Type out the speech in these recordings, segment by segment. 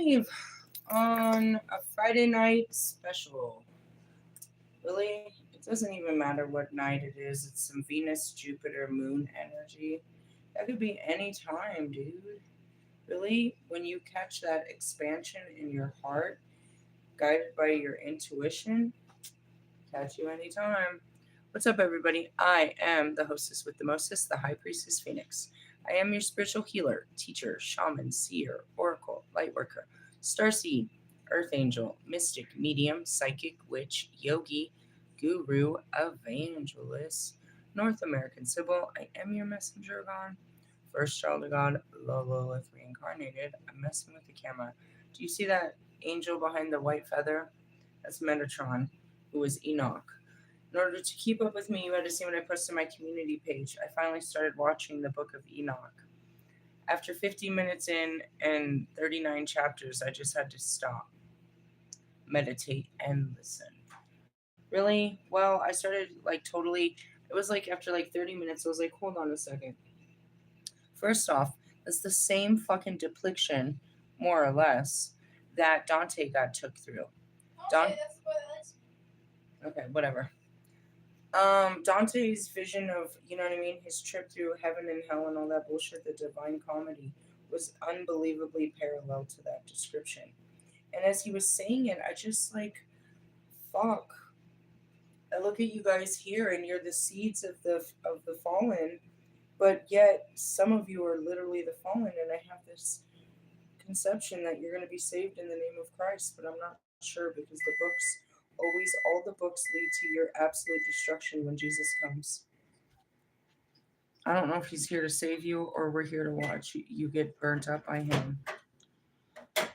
live on a Friday night special. Really? It doesn't even matter what night it is. It's some Venus, Jupiter, Moon energy. That could be any time, dude. Really? When you catch that expansion in your heart, guided by your intuition, catch you anytime. What's up, everybody? I am the hostess with the mostest, the High Priestess Phoenix. I am your spiritual healer, teacher, shaman, seer, oracle, lightworker, starseed, earth angel, mystic, medium, psychic, witch, yogi, guru, evangelist, North American Sybil. I am your messenger of God, first child of God, Lilith reincarnated. I'm messing with the camera. Do you see that angel behind the white feather? That's Metatron, who is Enoch. In order to keep up with me, you had to see what I posted on my community page. I finally started watching the Book of Enoch. After 15 minutes in and 39 chapters, I just had to stop, meditate, and listen. Really? Well, I started like totally, it was like after like 30 minutes, I was like, hold on a second. First off, it's the same fucking depiction, more or less, that Dante got took through. Okay, whatever. Dante's vision of, you know what I mean, his trip through heaven and hell and all that bullshit, the Divine Comedy, was unbelievably parallel to that description. And as he was saying it, I just like, fuck. I look at you guys here, and you're the seeds of the fallen, but yet some of you are literally the fallen, and I have this conception that you're going to be saved in the name of Christ, but I'm not sure because the books always, all the books lead to your absolute destruction when Jesus comes. I don't know if he's here to save you or we're here to watch you get burnt up by him.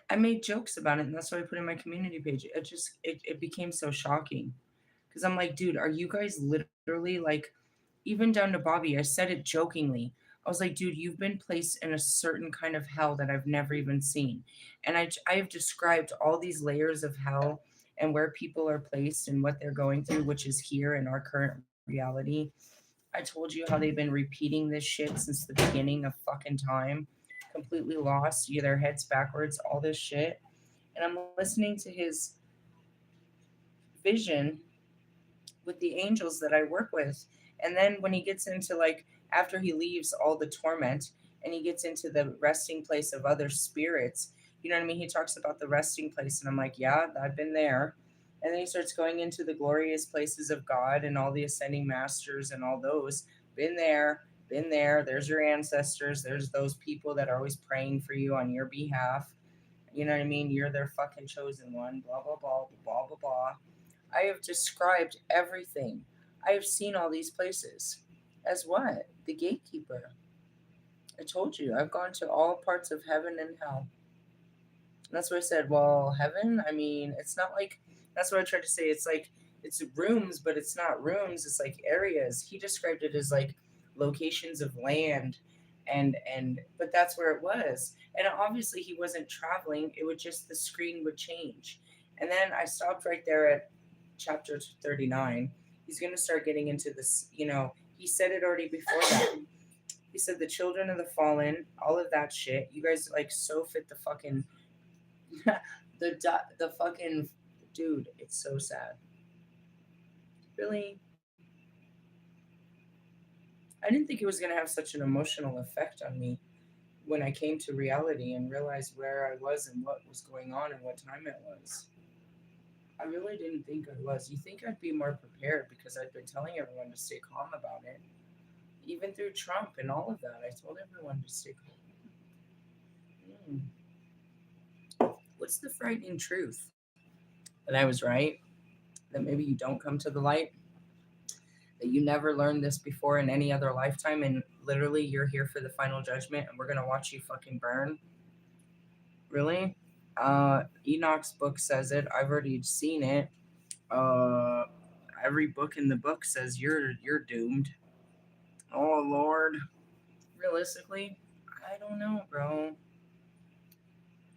I made jokes about it, and that's what I put in my community page. It became so shocking because I'm like, dude, are you guys literally like, even down to Bobby? I said it jokingly. I was like, dude, you've been placed in a certain kind of hell that I've never even seen, and I have described all these layers of hell and where people are placed and what they're going through, which is here in our current reality. I told you how they've been repeating this shit since the beginning of fucking time, completely lost, their heads backwards, all this shit. And I'm listening to his vision with the angels that I work with. And then when he gets into like, after he leaves all the torment and he gets into the resting place of other spirits, you know what I mean? He talks about the resting place, and I'm like, yeah, I've been there. And then he starts going into the glorious places of God and all the ascending masters and all those. Been there, been there. There's your ancestors. There's those people that are always praying for you on your behalf. You know what I mean? You're their fucking chosen one. Blah, blah, blah, blah, blah, blah. I have described everything. I have seen all these places. As what? The gatekeeper. I told you, I've gone to all parts of heaven and hell. And that's what I said. Well, heaven, I mean, it's not like, that's what I tried to say. It's like, it's rooms, but it's not rooms. It's like areas. He described it as like locations of land. But that's where it was. And obviously he wasn't traveling. It would just, the screen would change. And then I stopped right there at chapter 39. He's going to start getting into this, he said it already before that. He said the children of the fallen, all of that shit. You guys like so fit the fucking the fucking dude. It's so sad. Really, I didn't think it was gonna have such an emotional effect on me when I came to reality and realized where I was and what was going on and what time it was. I really didn't think I was. You think I'd be more prepared because I'd been telling everyone to stay calm about it. Even through Trump and all of that, I told everyone to stay calm. What's the frightening truth? That I was right? That maybe you don't come to the light? That you never learned this before in any other lifetime, and literally you're here for the final judgment and we're gonna watch you fucking burn? Really? Enoch's book says it. I've already seen it. Uh, every book in the book says you're doomed. Oh Lord. Realistically, I don't know, bro.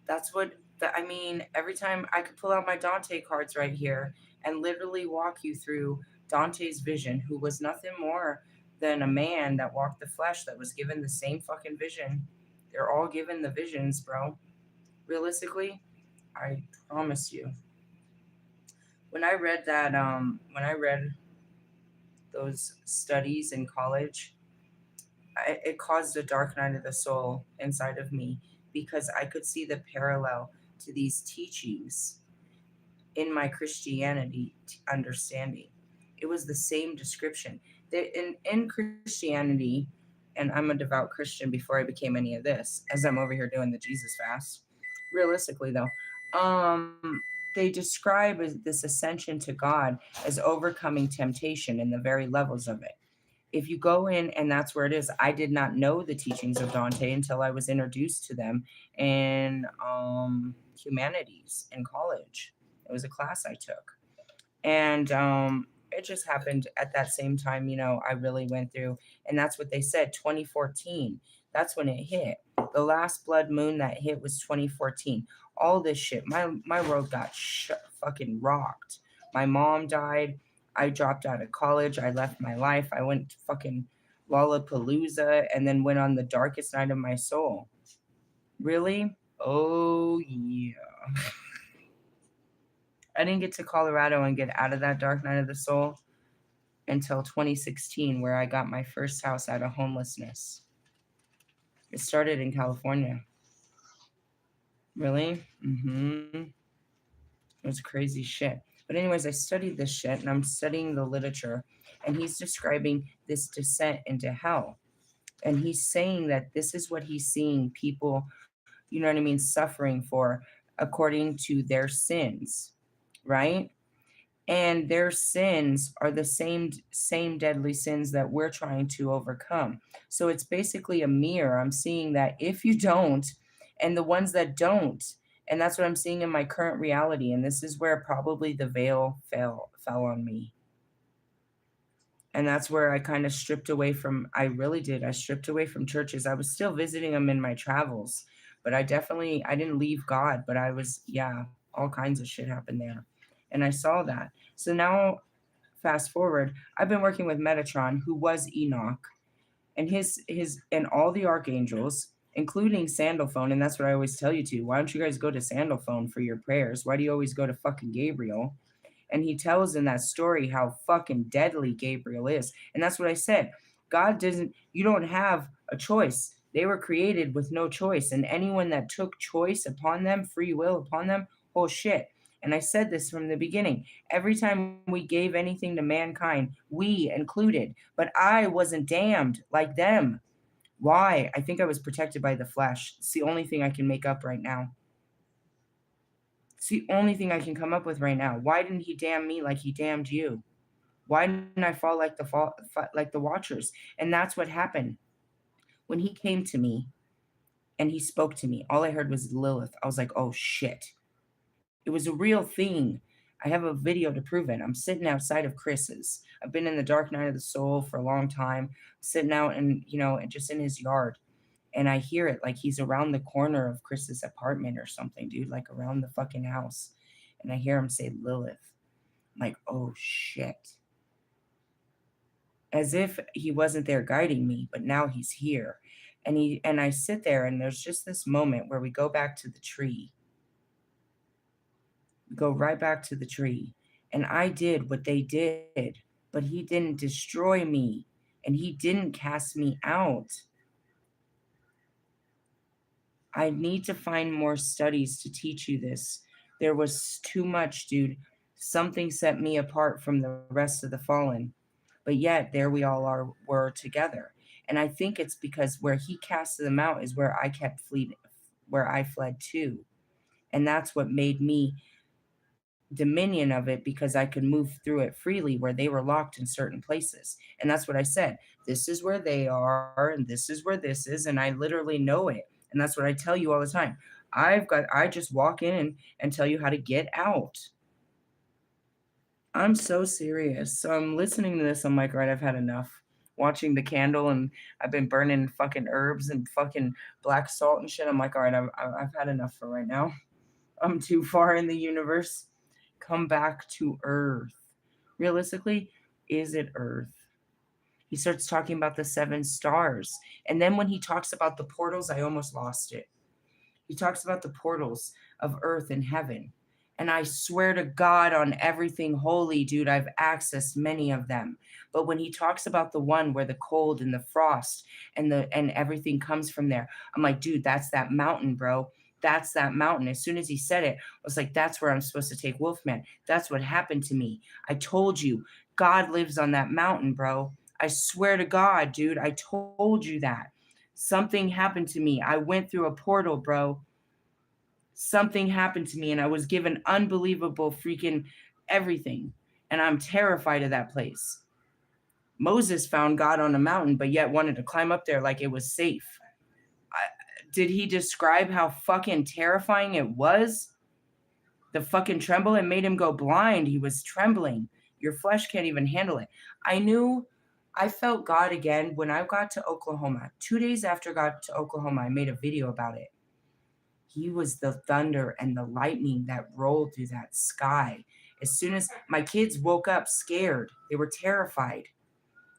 That's what I mean. Every time I could pull out my Dante cards right here and literally walk you through Dante's vision, who was nothing more than a man that walked the flesh that was given the same fucking vision. They're all given the visions, bro. Realistically, I promise you, when I read that, when I read those studies in college, it caused a dark night of the soul inside of me because I could see the parallel to these teachings in my Christianity understanding. It was the same description. In Christianity, and I'm a devout Christian before I became any of this, as I'm over here doing the Jesus fast. Realistically, though, they describe this ascension to God as overcoming temptation in the very levels of it. If you go in, and that's where it is. I did not know the teachings of Dante until I was introduced to them in humanities in college. It was a class I took, and it just happened at that same time. I really went through, and that's what they said. 2014. That's when it hit. The last blood moon that hit was 2014. All this shit. My world got fucking rocked. My mom died. I dropped out of college. I left my life. I went to fucking Lollapalooza and then went on the darkest night of my soul. Really? Oh yeah. I didn't get to Colorado and get out of that dark night of the soul until 2016, where I got my first house out of homelessness. It started in California. Really? Mm-hmm. It was crazy shit. But anyways, I studied this shit and I'm studying the literature, and he's describing this descent into hell. And he's saying that this is what he's seeing people, you know what I mean, suffering for according to their sins, right? And their sins are the same deadly sins that we're trying to overcome. So it's basically a mirror. I'm seeing that if you don't, and the ones that don't, and that's what I'm seeing in my current reality, and this is where probably the veil fell on me. And that's where I kind of stripped away from. I really did. I stripped away from churches. I was still visiting them in my travels, but I didn't leave God, but I was, yeah, all kinds of shit happened there. And I saw that. So now, fast forward, I've been working with Metatron, who was Enoch, and his and all the archangels, including Sandalphone. And that's what I always tell you to. Why don't you guys go to Sandalphone for your prayers? Why do you always go to fucking Gabriel? And he tells in that story how fucking deadly Gabriel is. And that's what I said. God doesn't, you don't have a choice. They were created with no choice. And anyone that took choice upon them, free will upon them, oh shit. And I said this from the beginning. Every time we gave anything to mankind, we included, but I wasn't damned like them. Why? I think I was protected by the flesh. It's the only thing I can make up right now. It's the only thing I can come up with right now. Why didn't he damn me like he damned you? Why didn't I like the Watchers? And that's what happened when he came to me and he spoke to me. All I heard was Lilith. I was like, oh shit. It was a real thing. I have a video to prove it. I'm sitting outside of Chris's. I've been in the dark night of the soul for a long time, sitting out and just in his yard. And I hear it like he's around the corner of Chris's apartment or something, dude, like around the fucking house. And I hear him say Lilith. I'm like, oh shit. As if he wasn't there guiding me, but now he's here. And I sit there and there's just this moment where we go back to the tree. We go right back to the tree. And I did what they did, but he didn't destroy me and he didn't cast me out. I need to find more studies to teach you this. There was too much, dude. Something set me apart from the rest of the fallen. But yet there we all were together. And I think it's because where he casted them out is where I kept fleeing, where I fled to. And that's what made me dominion of it, because I could move through it freely where they were locked in certain places. And that's what I said. This is where they are, and this is where this is, and I literally know it. And that's what I tell you all the time. I just walk in and tell you how to get out. I'm so serious. So I'm listening to this. I'm like, all right, I've had enough. Watching the candle, and I've been burning fucking herbs and fucking black salt and shit. I'm like, all right, I've had enough for right now. I'm too far in the universe. Come back to Earth. Realistically, is it Earth? He starts talking about the seven stars. And then when he talks about the portals, I almost lost it. He talks about the portals of earth and heaven. And I swear to God on everything holy, dude, I've accessed many of them. But when he talks about the one where the cold and the frost and everything comes from there, I'm like, dude, that's that mountain, bro. That's that mountain. As soon as he said it, I was like, that's where I'm supposed to take Wolfman. That's what happened to me. I told you, God lives on that mountain, bro. I swear to God, dude, I told you that. Something happened to me. I went through a portal, bro. Something happened to me and I was given unbelievable freaking everything. And I'm terrified of that place. Moses found God on a mountain, but yet wanted to climb up there like it was safe. I, did he describe how fucking terrifying it was? The fucking tremble, it made him go blind. He was trembling. Your flesh can't even handle it. I knew I felt God again when I got to Oklahoma. 2 days after I got to Oklahoma, I made a video about it. He was the thunder and the lightning that rolled through that sky. As soon as my kids woke up scared, they were terrified.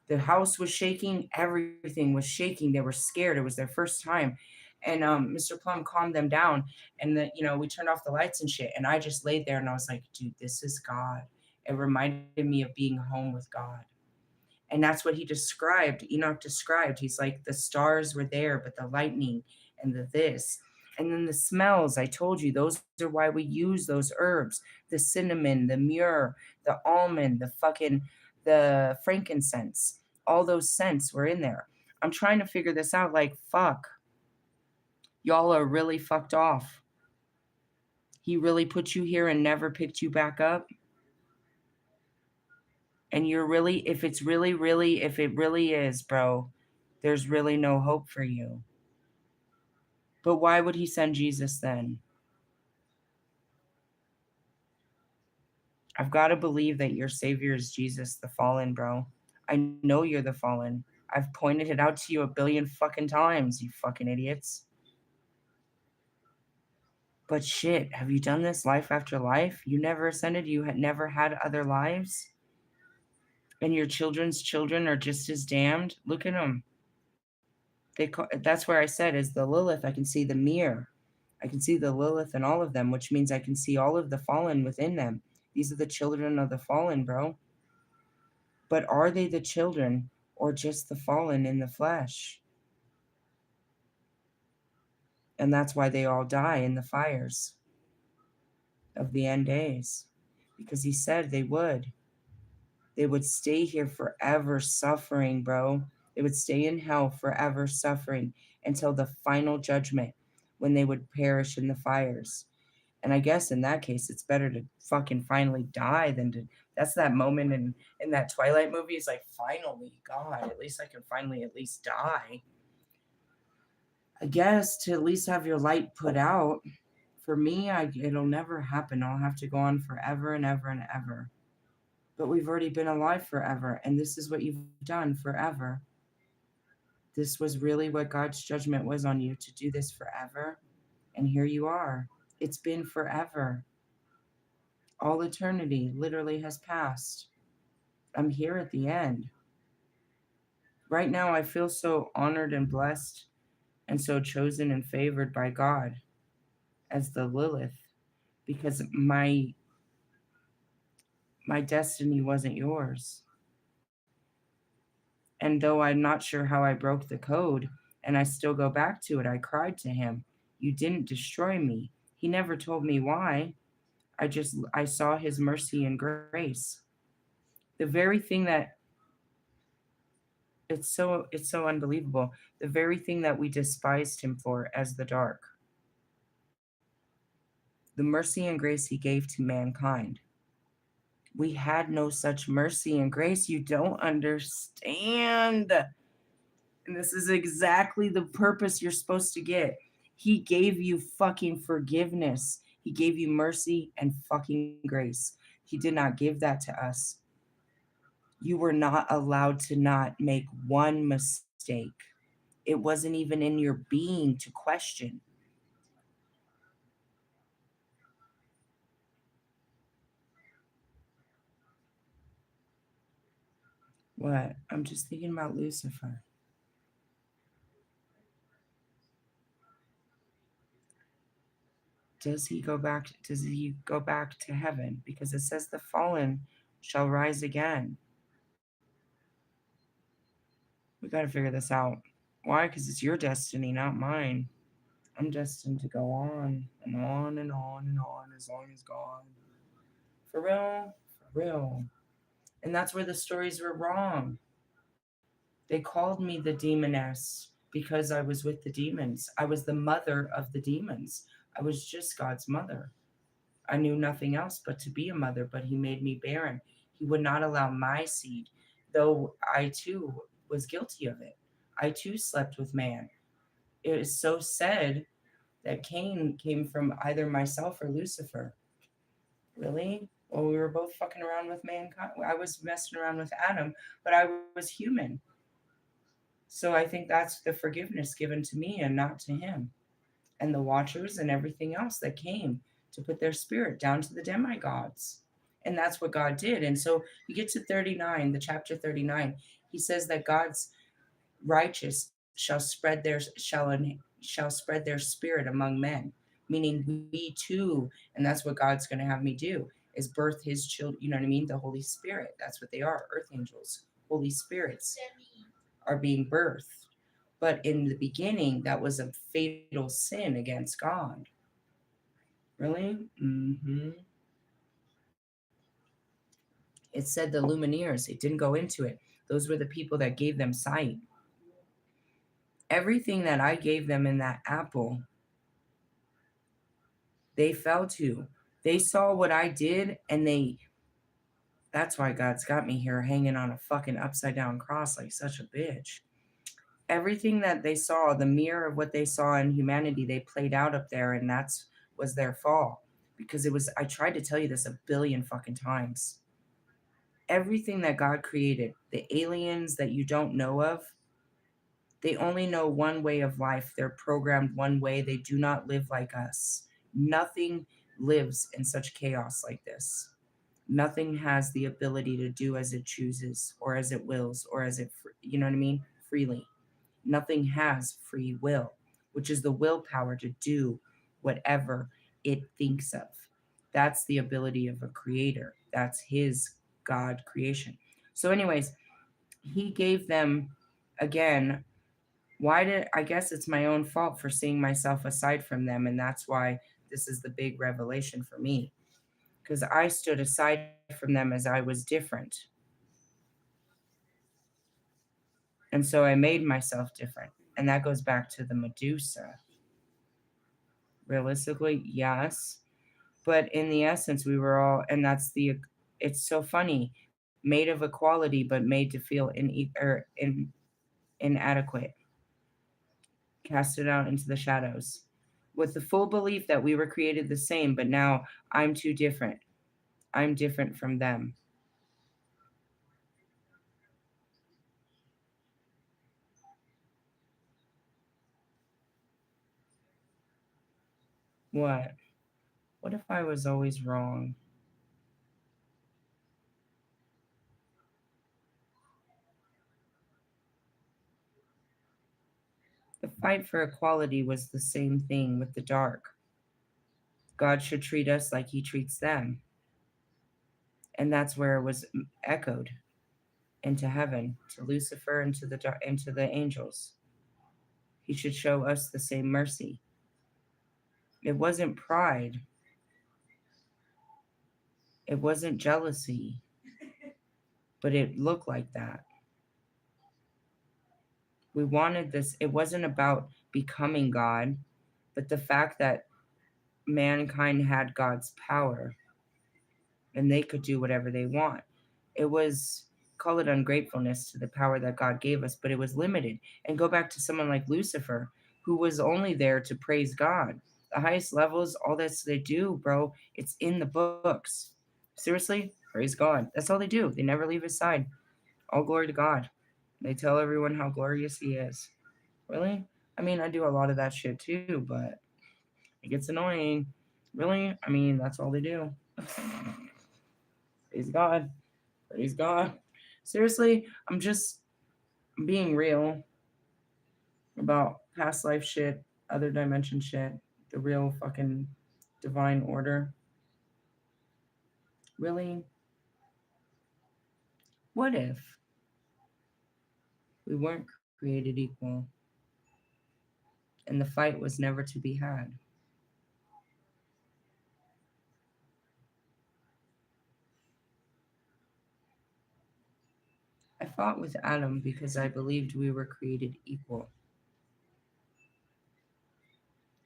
The house was shaking, everything was shaking. They were scared. It was their first time. And Mr. Plum calmed them down. And we turned off the lights and shit. And I just laid there and I was like, dude, this is God. It reminded me of being home with God. And that's what he described. Enoch described. He's like, the stars were there, but the lightning and the this. And then the smells, I told you, those are why we use those herbs. The cinnamon, the myrrh, the almond, the frankincense. All those scents were in there. I'm trying to figure this out like, fuck. Y'all are really fucked off. He really put you here and never picked you back up. And you're really, if it really is, bro, there's really no hope for you. But why would he send Jesus then? I've got to believe that your savior is Jesus, the fallen, bro. I know you're the fallen. I've pointed it out to you a billion fucking times, you fucking idiots. But shit, have you done this life after life? You never ascended, you had never had other lives? And your children's children are just as damned? Look at them. That's where I said, is the Lilith, I can see the mirror. I can see the Lilith in all of them, which means I can see all of the fallen within them. These are the children of the fallen, bro. But are they the children or just the fallen in the flesh? And that's why they all die in the fires of the end days. Because he said they would. They would stay here forever suffering, bro. They would stay in hell forever suffering until the final judgment when they would perish in the fires. And I guess in that case, it's better to fucking finally die than to. That's that moment in that Twilight movie. It's like, finally, God, at least I can finally at least die. I guess to at least have your light put out. For me, it'll never happen. I'll have to go on forever and ever and ever. But we've already been alive forever, and this is what you've done forever. This was really what God's judgment was on you, to do this forever. And here you are. It's been forever. All eternity literally has passed. I'm here at the end. Right now, I feel so honored and blessed and so chosen and favored by God as the Lilith, because my destiny wasn't yours. And though I'm not sure how I broke the code, and I still go back to it, I cried to him, "You didn't destroy me." He never told me why. I saw his mercy and grace. The very thing that it's so unbelievable. The very thing that we despised him for as the dark. The mercy and grace he gave to mankind. We had no such mercy and grace. You don't understand. And this is exactly the purpose you're supposed to get. He gave you fucking forgiveness. He gave you mercy and fucking grace. He did not give that to us. You were not allowed to not make one mistake. It wasn't even in your being to question. What? I'm just thinking about Lucifer. Does he go back to heaven? Because it says the fallen shall rise again. We got to figure this out. Why? Because it's your destiny, not mine. I'm destined to go on and on and on and on as long as God. For real? For real. And that's where the stories were wrong. They called me the demoness because I was with the demons. I was the mother of the demons. I was just God's mother. I knew nothing else but to be a mother, but He made me barren. He would not allow my seed, though I too was guilty of it. I too slept with man. It is so said that Cain came from either myself or Lucifer. Really? Well, we were both fucking around with mankind. I was messing around with Adam, but I was human. So I think that's the forgiveness given to me and not to him. And the watchers and everything else that came to put their spirit down to the demigods. And that's what God did. And so you get to 39, the chapter 39, he says that God's righteous shall spread their spirit among men, meaning we too, and that's what God's going to have me do, is birth his children. You know what I mean? The Holy Spirit. That's what they are. Earth angels, Holy Spirits are being birthed. But in the beginning, that was a fatal sin against God. Really? It said the Lumineers. It didn't go into it. Those were the people that gave them sight. Everything that I gave them in that apple, they fell to. They saw what I did, and that's why God's got me here hanging on a fucking upside down cross like such a bitch. Everything that they saw, the mirror of what they saw in humanity, they played out up there, and that's was their fall. Because it was, I tried to tell you this a billion fucking times. Everything that God created, the aliens that you don't know of, they only know one way of life. They're programmed one way. They do not live like us. Nothing lives in such chaos like this. Nothing has the ability to do as it chooses or as it wills or as it, you know what I mean? Freely. Nothing has free will, which is the willpower to do whatever it thinks of. That's the ability of a creator. That's his God creation. So, anyways, he gave them again. Why did I guess it's my own fault for seeing myself aside from them, and that's why this is the big revelation for me, because I stood aside from them as I was different. And so I made myself different. And that goes back to the Medusa. Realistically, yes. But in the essence, we were all, and it's so funny, made of equality, but made to feel inadequate, casted out into the shadows, with the full belief that we were created the same, but now I'm too different. I'm different from them. What? What if I was always wrong? The fight for equality was the same thing with the dark. God should treat us like he treats them. And that's where it was echoed into heaven, to Lucifer and to the angels. He should show us the same mercy. It wasn't pride. It wasn't jealousy, but it looked like that. We wanted this. It wasn't about becoming God, but the fact that mankind had God's power and they could do whatever they want. It was, call it ungratefulness to the power that God gave us, but it was limited. And go back to someone like Lucifer, who was only there to praise God. The highest levels, all that they do, bro, it's in the books. Seriously, praise God. That's all they do. They never leave his side. All glory to God. They tell everyone how glorious he is. Really? I mean, I do a lot of that shit too, but it gets annoying. Really? I mean, that's all they do. Praise God. Praise God. Seriously, I'm just being real about past life shit, other dimension shit, the real fucking divine order. Really? What if we weren't created equal and the fight was never to be had? I fought with Adam because I believed we were created equal.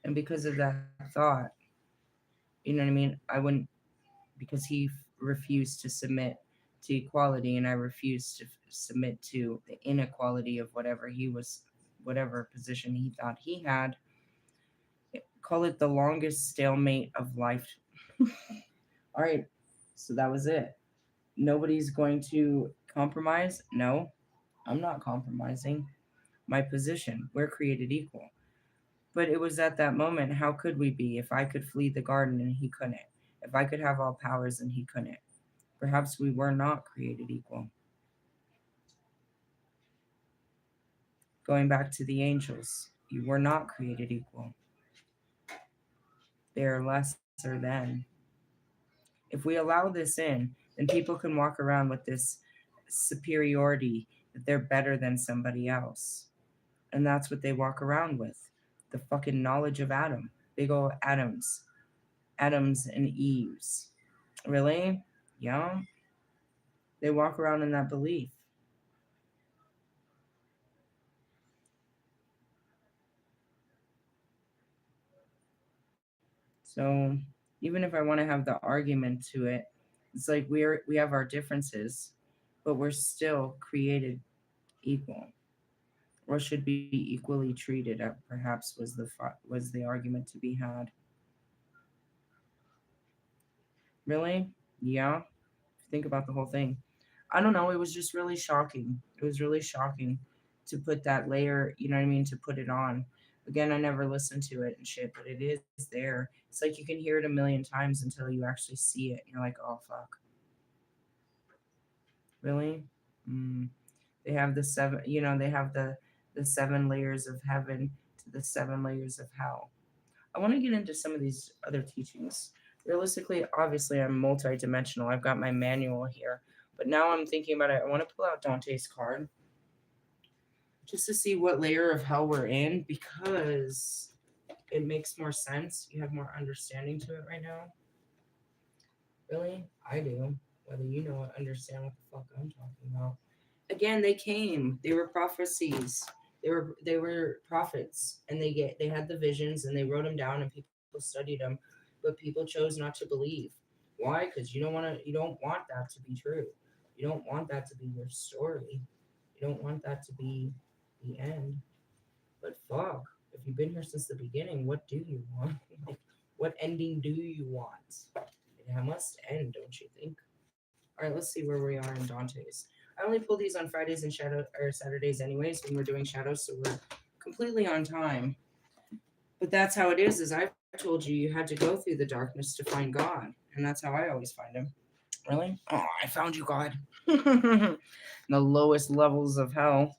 And because of that thought, you know what I mean? I wouldn't, because he refused to submit to equality and I refused to submit to the inequality of whatever he was, whatever position he thought he had. Call it the longest stalemate of life. All right. So that was it. Nobody's going to compromise. No, I'm not compromising my position. We're created equal. But it was at that moment, how could we be if I could flee the garden and he couldn't? If I could have all powers and he couldn't? Perhaps we were not created equal. Going back to the angels, you were not created equal. They are lesser than. If we allow this in, then people can walk around with this superiority that they're better than somebody else. And that's what they walk around with. The fucking knowledge of Adam. Big old atoms. Adams and Eves. Really? Yeah. They walk around in that belief. So even if I want to have the argument to it, it's like we have our differences, but we're still created equal, or should be equally treated. Perhaps was the argument to be had. Really? Yeah. Think about the whole thing. I don't know. It was just really shocking. It was really shocking to put that layer. You know what I mean? To put it on. Again, I never listened to it and shit, but it is there. It's like you can hear it a million times until you actually see it. And you're like, oh fuck, really? Mm. They have the seven. You know, they have the seven layers of heaven to the seven layers of hell. I want to get into some of these other teachings. Realistically, obviously, I'm multi-dimensional. I've got my manual here, but now I'm thinking about it. I want to pull out Dante's card just to see what layer of hell we're in because it makes more sense. You have more understanding to it right now. Really? I do. Whether you know or understand what the fuck I'm talking about. Again, they came. They were prophecies. They were prophets, and they had the visions, and they wrote them down, and people studied them, but people chose not to believe. Why? Because you don't want that to be true. You don't want that to be your story. You don't want that to be the end. But fuck, if you've been here since the beginning, what do you want? Like, what ending do you want? It must end, don't you think? All right, let's see where we are in Dante's. I only pull these on Fridays and shadow or Saturdays, anyways, when we're doing shadows, so we're completely on time. But that's how it is. As I've told you, you had to go through the darkness to find God, and that's how I always find Him. Really? Oh, I found you, God. The lowest levels of hell.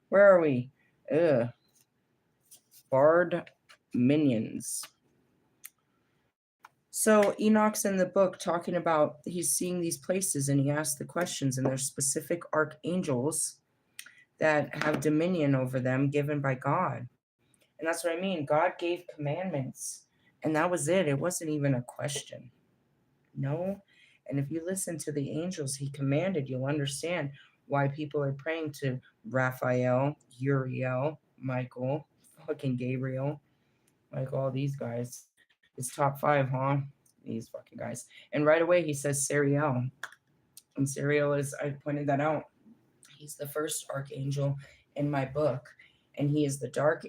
Where are we? Ugh. Bard minions. So Enoch's in the book talking about he's seeing these places and he asks the questions, and there's specific archangels that have dominion over them given by God. And that's what I mean. God gave commandments, and that was it. It wasn't even a question. No. And if you listen to the angels he commanded, you'll understand why people are praying to Raphael, Uriel, Michael, fucking Gabriel, like all these guys. It's top five, huh? These fucking guys. And right away he says Sariel. And Sariel is, I pointed that out. He's the first archangel in my book, and he is the dark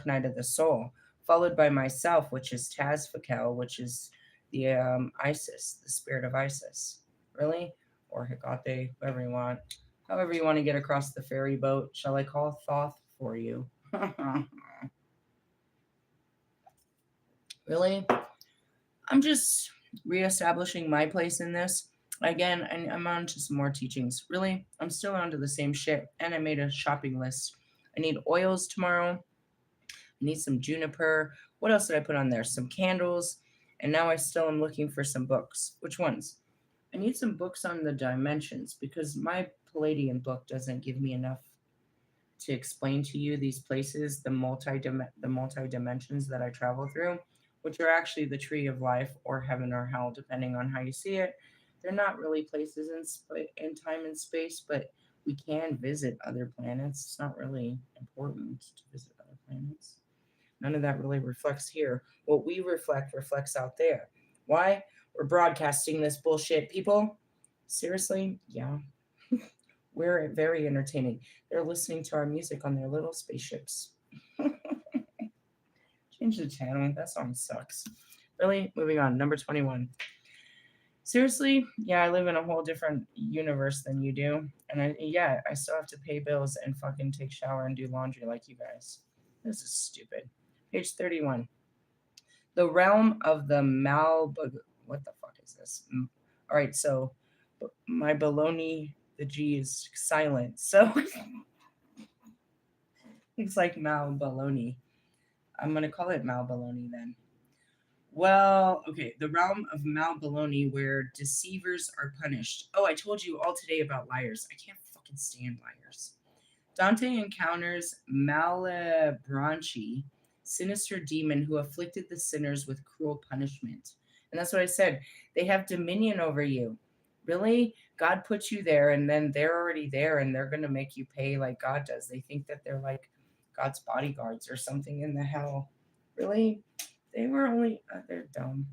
night of the soul, followed by myself, which is Tazfakel, which is the Isis, the spirit of Isis. Really? Or Hecate, whoever you want. However you want to get across the ferry boat. Shall I call Thoth for you? Really? I'm just reestablishing my place in this. Again, I'm on to some more teachings. Really, I'm still on to the same shit. And I made a shopping list. I need oils tomorrow. I need some juniper. What else did I put on there? Some candles. And now I still am looking for some books. Which ones? I need some books on the dimensions because my Palladian book doesn't give me enough to explain to you these places, the multi dimensions that I travel through, which are actually the tree of life or heaven or hell, depending on how you see it. They're not really places in time and space, but we can visit other planets. It's not really important to visit other planets. None of that really reflects here. What we reflect reflects out there. Why? We're broadcasting this bullshit, people. Seriously? Yeah. We're very entertaining. They're listening to our music on their little spaceships. Change the channel. That song sucks. Really? Moving on. Number 21. Seriously? Yeah, I live in a whole different universe than you do. And I still have to pay bills and fucking take shower and do laundry like you guys. This is stupid. Page 31. The realm of the Malbug. What the fuck is this? All right, so my baloney, the G is silent. So it's like Mal baloney. I'm going to call it Mal baloney then. Well, okay, the realm of Mal baloney where deceivers are punished. Oh, I told you all today about liars. I can't fucking stand liars. Dante encounters Malebranche, sinister demon who afflicted the sinners with cruel punishment. And that's what I said. They have dominion over you. Really? God put you there, and then they're already there, and they're going to make you pay like God does. They think that they're like God's bodyguards or something in the hell. Really? They were only, they're dumb.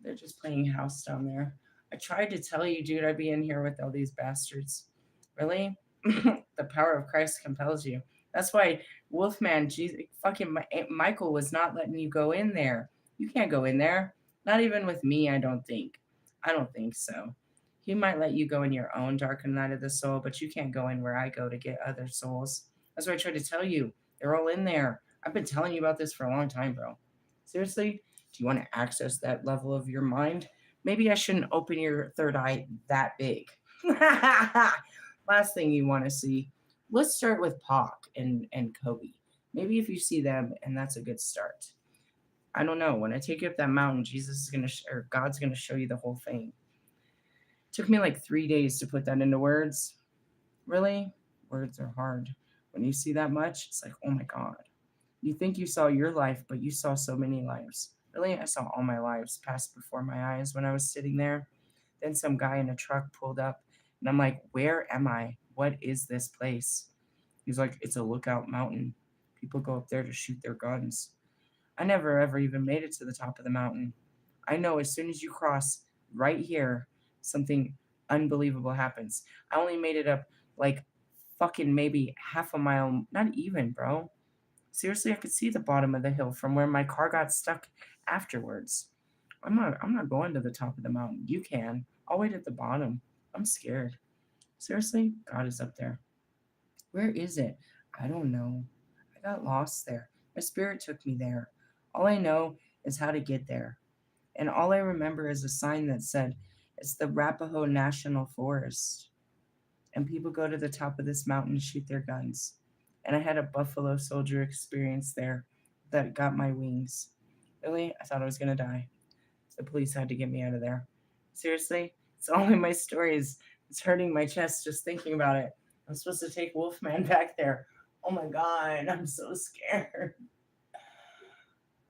They're just playing house down there. I tried to tell you, dude, I'd be in here with all these bastards. Really? The power of Christ compels you. That's why Wolfman, Jesus, fucking Michael was not letting you go in there. You can't go in there. Not even with me, I don't think. I don't think so. He might let you go in your own darkened night of the soul, but you can't go in where I go to get other souls. That's what I tried to tell you. They're all in there. I've been telling you about this for a long time, bro. Seriously? Do you want to access that level of your mind? Maybe I shouldn't open your third eye that big. Last thing you want to see. Let's start with Pac and Kobe. Maybe if you see them, and that's a good start. I don't know. When I take you up that mountain, Jesus is gonna or God's gonna show you the whole thing. It took me like 3 days to put that into words. Really, words are hard. When you see that much, it's like, oh my God. You think you saw your life, but you saw so many lives. Really, I saw all my lives pass before my eyes when I was sitting there. Then some guy in a truck pulled up, and I'm like, where am I? What is this place? He's like, it's a lookout mountain. People go up there to shoot their guns. I never ever even made it to the top of the mountain. I know as soon as you cross right here, something unbelievable happens. I only made it up like fucking maybe half a mile, not even, bro. Seriously, I could see the bottom of the hill from where my car got stuck afterwards. I'm not going to the top of the mountain. You can. I'll wait at the bottom. I'm scared. Seriously, God is up there. Where is it? I don't know. I got lost there. My spirit took me there. All I know is how to get there. And all I remember is a sign that said, it's the Arapaho National Forest. And people go to the top of this mountain to shoot their guns. And I had a Buffalo Soldier experience there that got my wings. Really? I thought I was going to die. The police had to get me out of there. Seriously? It's only my stories. It's hurting my chest just thinking about it. I'm supposed to take Wolfman back there. Oh my God, I'm so scared.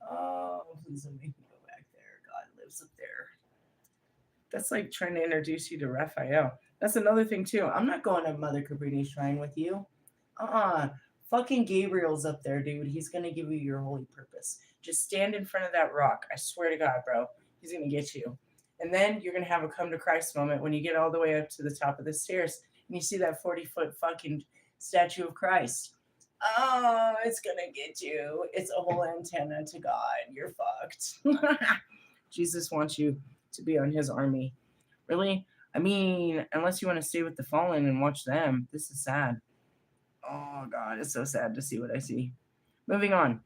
Oh, please don't make me go back there. God lives up there. That's like trying to introduce you to Raphael. That's another thing too. I'm not going to Mother Cabrini's shrine with you. Fucking Gabriel's up there, dude. He's gonna give you your holy purpose. Just stand in front of that rock. I swear to God, bro. He's gonna get you. And then you're gonna have a come to Christ moment when you get all the way up to the top of the stairs and you see that 40-foot fucking statue of Christ. Oh, it's gonna get you. It's a whole antenna to God. You're fucked. Jesus wants you to be on his army. Really? I mean, unless you want to stay with the fallen and watch them, this is sad. Oh God, it's so sad to see what I see. Moving on.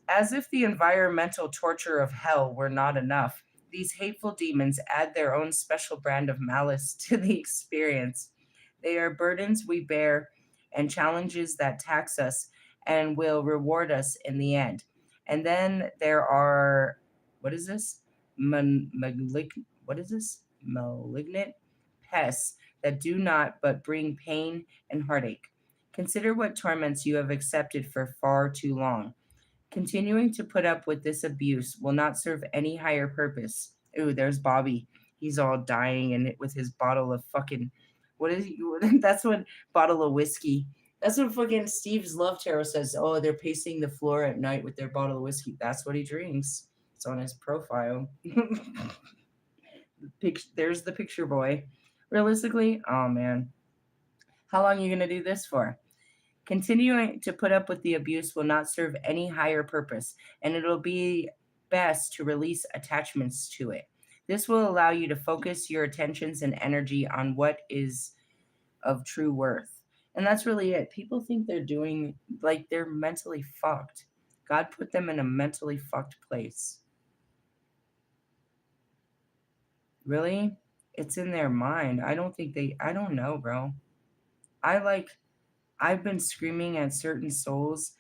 As if the environmental torture of hell were not enough, these hateful demons add their own special brand of malice to the experience. They are burdens we bear and challenges that tax us and will reward us in the end. And then there are, what is this? What is this? Malignant pests that do not but bring pain and heartache. Consider what torments you have accepted for far too long. Continuing to put up with this abuse will not serve any higher purpose. Ooh, there's Bobby. He's all dying and with his bottle of fucking, what is he? That's what, bottle of whiskey. That's what fucking Steve's Love Tarot says. Oh, they're pacing the floor at night with their bottle of whiskey. That's what he drinks. It's on his profile. There's the picture boy. Realistically, oh man, how long are you gonna do this for? Continuing to put up with the abuse will not serve any higher purpose, and it'll be best to release attachments to it. This will allow you to focus your attentions and energy on what is of true worth. And that's really it. People think they're doing, like, they're mentally fucked. God put them in a mentally fucked place. Really? It's in their mind. I don't know, bro. I like, I've been screaming at certain souls.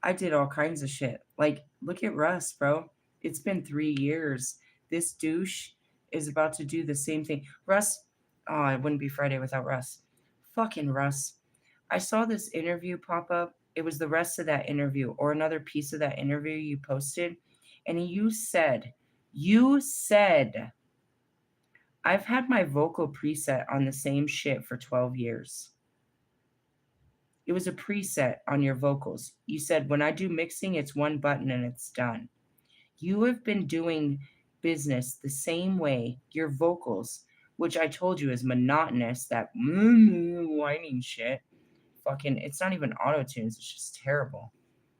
I did all kinds of shit. Like, look at Russ, bro. It's been 3 years. This douche is about to do the same thing. Russ, oh, it wouldn't be Friday without Russ. Fucking Russ. I saw this interview pop up. It was the rest of that interview or another piece of that interview you posted. And you said, I've had my vocal preset on the same shit for 12 years. It was a preset on your vocals. You said, when I do mixing, it's one button and it's done. You have been doing business the same way, your vocals, which I told you is monotonous, that whining shit. Fucking, it's not even auto tunes, it's just terrible.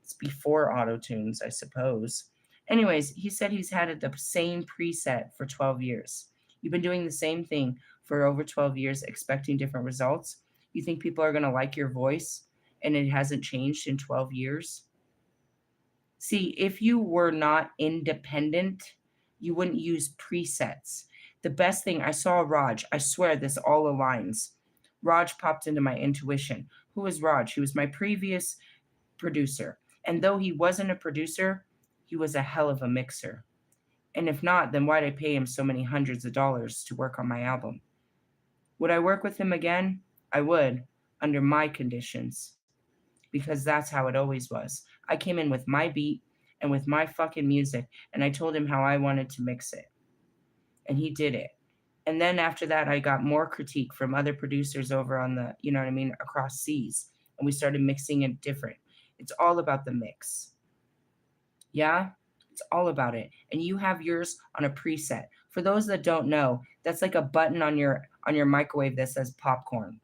It's before auto tunes, I suppose. Anyways, he said he's had the same preset for 12 years. You've been doing the same thing for over 12 years, expecting different results. You think people are going to like your voice and it hasn't changed in 12 years? See, if you were not independent, you wouldn't use presets. The best thing, I saw Raj. I swear this all aligns. Raj popped into my intuition. Who was Raj? He was my previous producer. And though he wasn't a producer, he was a hell of a mixer. And if not, then why'd I pay him so many hundreds of dollars to work on my album? Would I work with him again? I would, under my conditions, because that's how it always was. I came in with my beat and with my fucking music, and I told him how I wanted to mix it. And he did it. And then after that, I got more critique from other producers over on the, you know what I mean, across seas. And we started mixing it different. It's all about the mix. Yeah? It's all about it. And you have yours on a preset. For those that don't know, that's like a button on your microwave that says popcorn.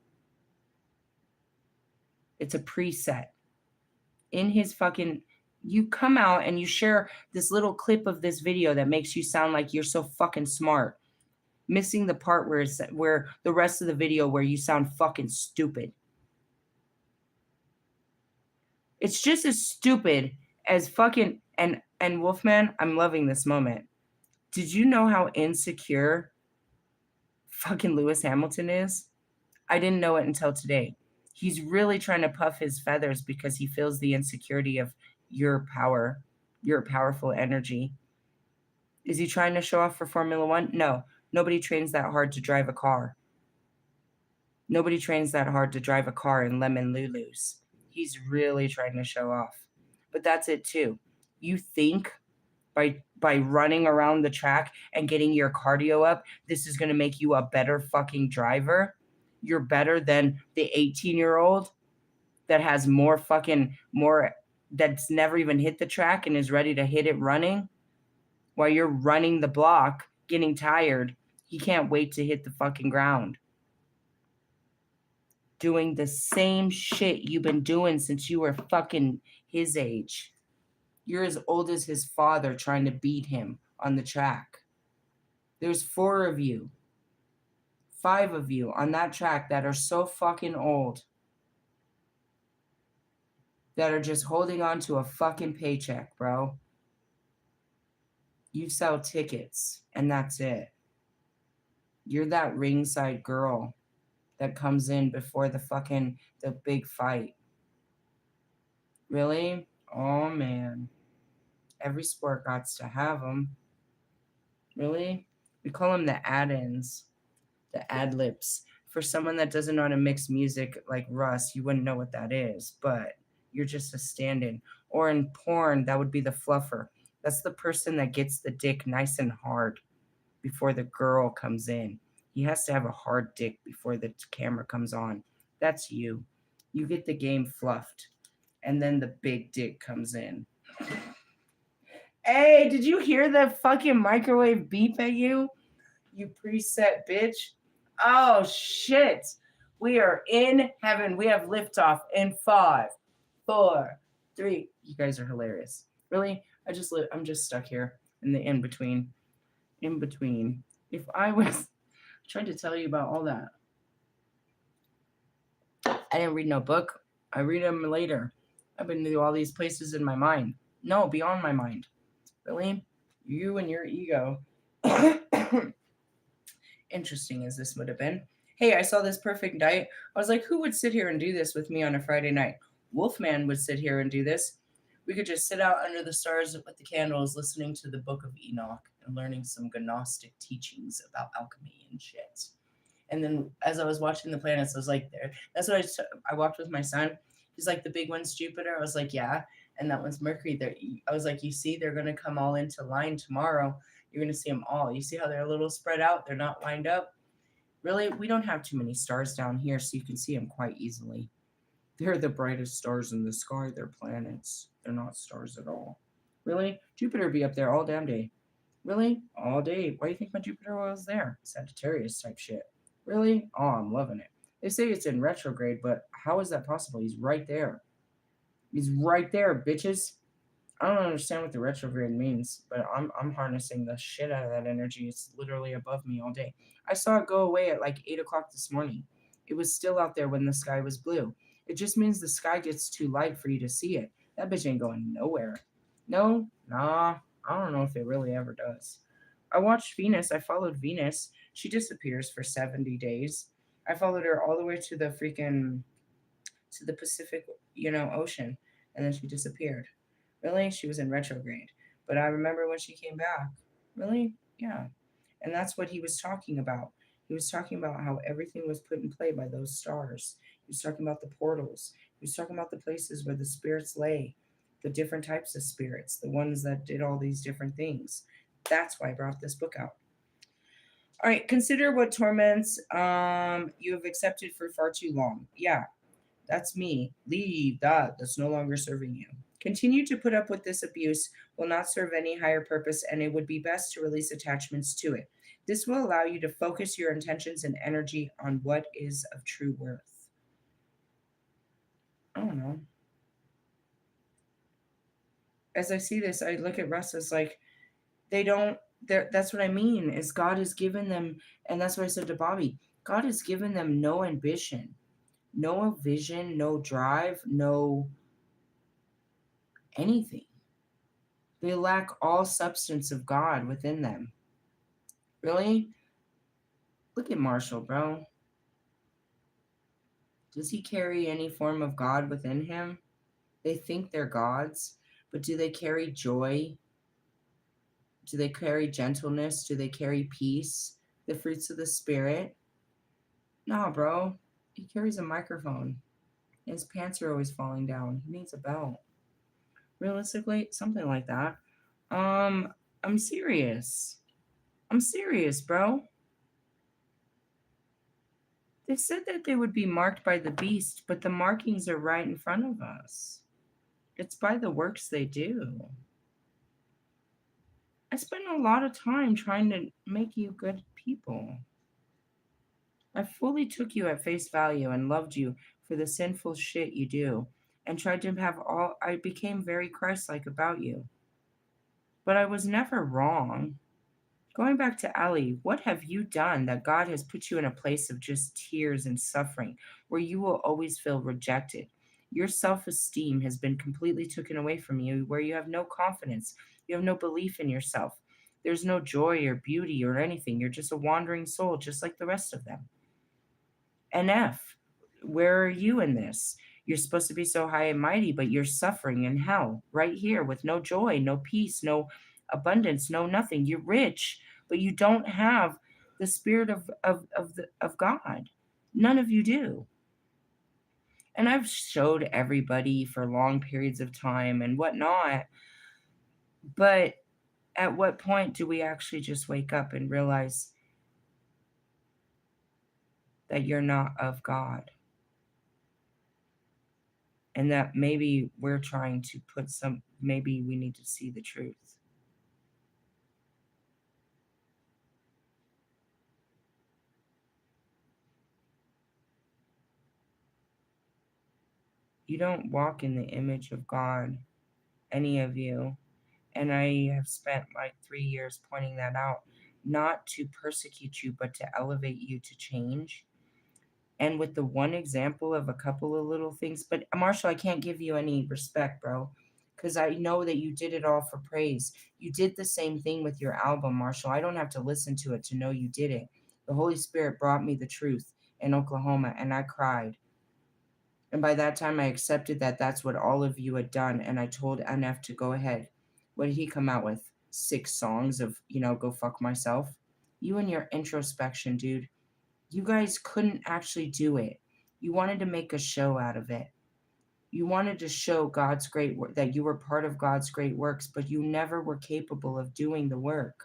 It's a preset. In his fucking, you come out and you share this little clip of this video that makes you sound like you're so fucking smart, missing the part where the rest of the video where you sound fucking stupid. It's just as stupid as fucking, and Wolfman, I'm loving this moment. Did you know how insecure fucking Lewis Hamilton is? I didn't know it until today. He's really trying to puff his feathers because he feels the insecurity of your power, your powerful energy. Is he trying to show off for Formula One? No. Nobody trains that hard to drive a car. Nobody trains that hard to drive a car in Lemon Lulu's. He's really trying to show off. But that's it too. You think by running around the track and getting your cardio up, this is going to make you a better fucking driver? You're better than the 18-year-old that has more, that's never even hit the track and is ready to hit it running? While you're running the block, getting tired, he can't wait to hit the fucking ground. Doing the same shit you've been doing since you were fucking his age. You're as old as his father trying to beat him on the track. There's 4 of you, 5 of you on that track that are so fucking old that are just holding on to a fucking paycheck, bro. You sell tickets and that's it. You're that ringside girl that comes in before the big fight. Really? Oh man. Every sport got to have them. Really? We call them the add-ins, the ad-libs. For someone that doesn't know how to mix music like Russ, you wouldn't know what that is, but you're just a stand-in. Or in porn, that would be the fluffer. That's the person that gets the dick nice and hard before the girl comes in. He has to have a hard dick before the camera comes on. That's you. You get the game fluffed, and then the big dick comes in. Hey, did you hear the fucking microwave beep at you? You preset bitch. Oh shit. We are in heaven. We have liftoff in 5, 4, 3. You guys are hilarious. Really? I'm just stuck here in the in between. In between. If I was trying to tell you about all that, I didn't read no book. I read them later. I've been to all these places in my mind. No, beyond my mind. Really? You and your ego. Interesting as this would have been. Hey, I saw this perfect night. I was like, who would sit here and do this with me on a Friday night? Wolfman would sit here and do this. We could just sit out under the stars with the candles, listening to the book of Enoch and learning some Gnostic teachings about alchemy and shit. And then as I was watching the planets, I was like, there. That's what I walked with my son. He's like, the big one's Jupiter. I was like, yeah. And that one's Mercury. There. I was like, you see, they're going to come all into line tomorrow. You're going to see them all. You see how they're a little spread out? They're not lined up. Really, we don't have too many stars down here, so you can see them quite easily. They're the brightest stars in the sky. They're planets. They're not stars at all. Really? Jupiter be up there all damn day. Really? All day. Why do you think my Jupiter was there? Sagittarius type shit. Really? Oh, I'm loving it. They say it's in retrograde, but how is that possible? He's right there. He's right there, bitches. I don't understand what the retrograde means, but I'm harnessing the shit out of that energy. It's literally above me all day. I saw it go away at like 8 o'clock this morning. It was still out there when the sky was blue. It just means the sky gets too light for you to see it. That bitch ain't going nowhere. No, nah, I don't know if it really ever does. I watched Venus. I followed Venus. She disappears for 70 days. I followed her all the way to the freaking to the Pacific, Ocean, and then she disappeared. Really? She was in retrograde. But I remember when she came back. Really? Yeah. And that's what he was talking about. He was talking about how everything was put in play by those stars. He was talking about the portals. He was talking about the places where the spirits lay, the different types of spirits, the ones that did all these different things. That's why I brought this book out. All right, consider what torments you have accepted for far too long. Yeah, that's me. Leave that. That's no longer serving you. Continue to put up with this abuse will not serve any higher purpose, and it would be best to release attachments to it. This will allow you to focus your intentions and energy on what is of true worth. I don't know. As I see this, I look at Russ as like, they don't, that's what I mean, is God has given them, and that's what I said to Bobby, God has given them no ambition, no vision, no drive, no anything. They lack all substance of God within them. Really? Look at Marshall, bro. Does he carry any form of God within him? They think they're gods, but do they carry joy? Do they carry gentleness? Do they carry peace? The fruits of the Spirit? Nah, bro. He carries a microphone. His pants are always falling down. He needs a belt. Realistically, something like that. I'm serious. I'm serious, bro. They said that they would be marked by the beast, but the markings are right in front of us. It's by the works they do. I spent a lot of time trying to make you good people. I fully took you at face value and loved you for the sinful shit you do, and tried to have all. I became very Christ like about you. But I was never wrong. Going back to Ali, what have you done that God has put you in a place of just tears and suffering where you will always feel rejected? Your self esteem has been completely taken away from you, where you have no confidence, you have no belief in yourself. There's no joy or beauty or anything. You're just a wandering soul, just like the rest of them. NF, where are you in this? You're supposed to be so high and mighty, but you're suffering in hell right here with no joy, no peace, no abundance, no nothing. You're rich, but you don't have the spirit of God. None of you do. And I've showed everybody for long periods of time and whatnot. But at what point do we actually just wake up and realize that you're not of God? And that maybe we're trying to put some, maybe we need to see the truth. You don't walk in the image of God, any of you. And I have spent like 3 years pointing that out, not to persecute you, but to elevate you to change. And with the one example of a couple of little things, but Marshall, I can't give you any respect, bro, because I know that you did it all for praise. You did the same thing with your album, Marshall. I don't have to listen to it to know you did it. The Holy Spirit brought me the truth in Oklahoma, and I cried. And by that time, I accepted that that's what all of you had done. And I told NF to go ahead. What did he come out with? 6 songs of, go fuck myself. You and your introspection, dude. You guys couldn't actually do it. You wanted to make a show out of it. You wanted to show God's great work, that you were part of God's great works, but you never were capable of doing the work.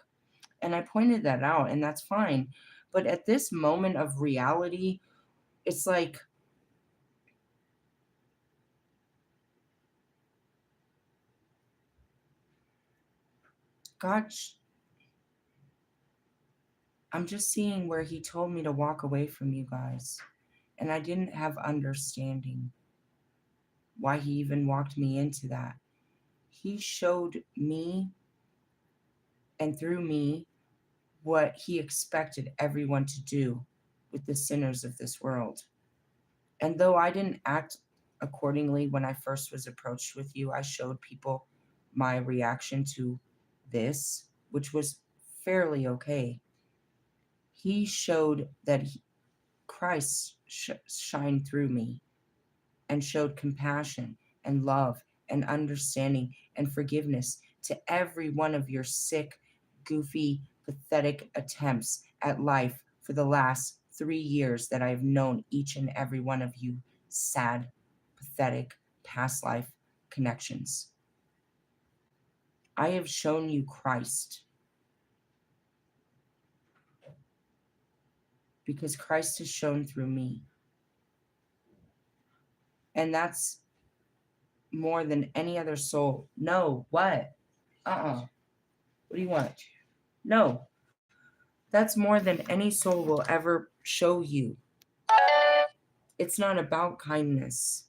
And I pointed that out, and that's fine. But at this moment of reality, it's like, God, I'm just seeing where He told me to walk away from you guys. And I didn't have understanding why He even walked me into that. He showed me and through me what He expected everyone to do with the sinners of this world. And though I didn't act accordingly when I first was approached with you, I showed people my reaction to this, which was fairly okay. He showed that Christ shined through me and showed compassion and love and understanding and forgiveness to every one of your sick, goofy, pathetic attempts at life for the last 3 years that I've known each and every one of you sad, pathetic, past life connections. I have shown you Christ because Christ has shown through me. And that's more than any other soul. No, what? What do you want? No, that's more than any soul will ever show you. It's not about kindness.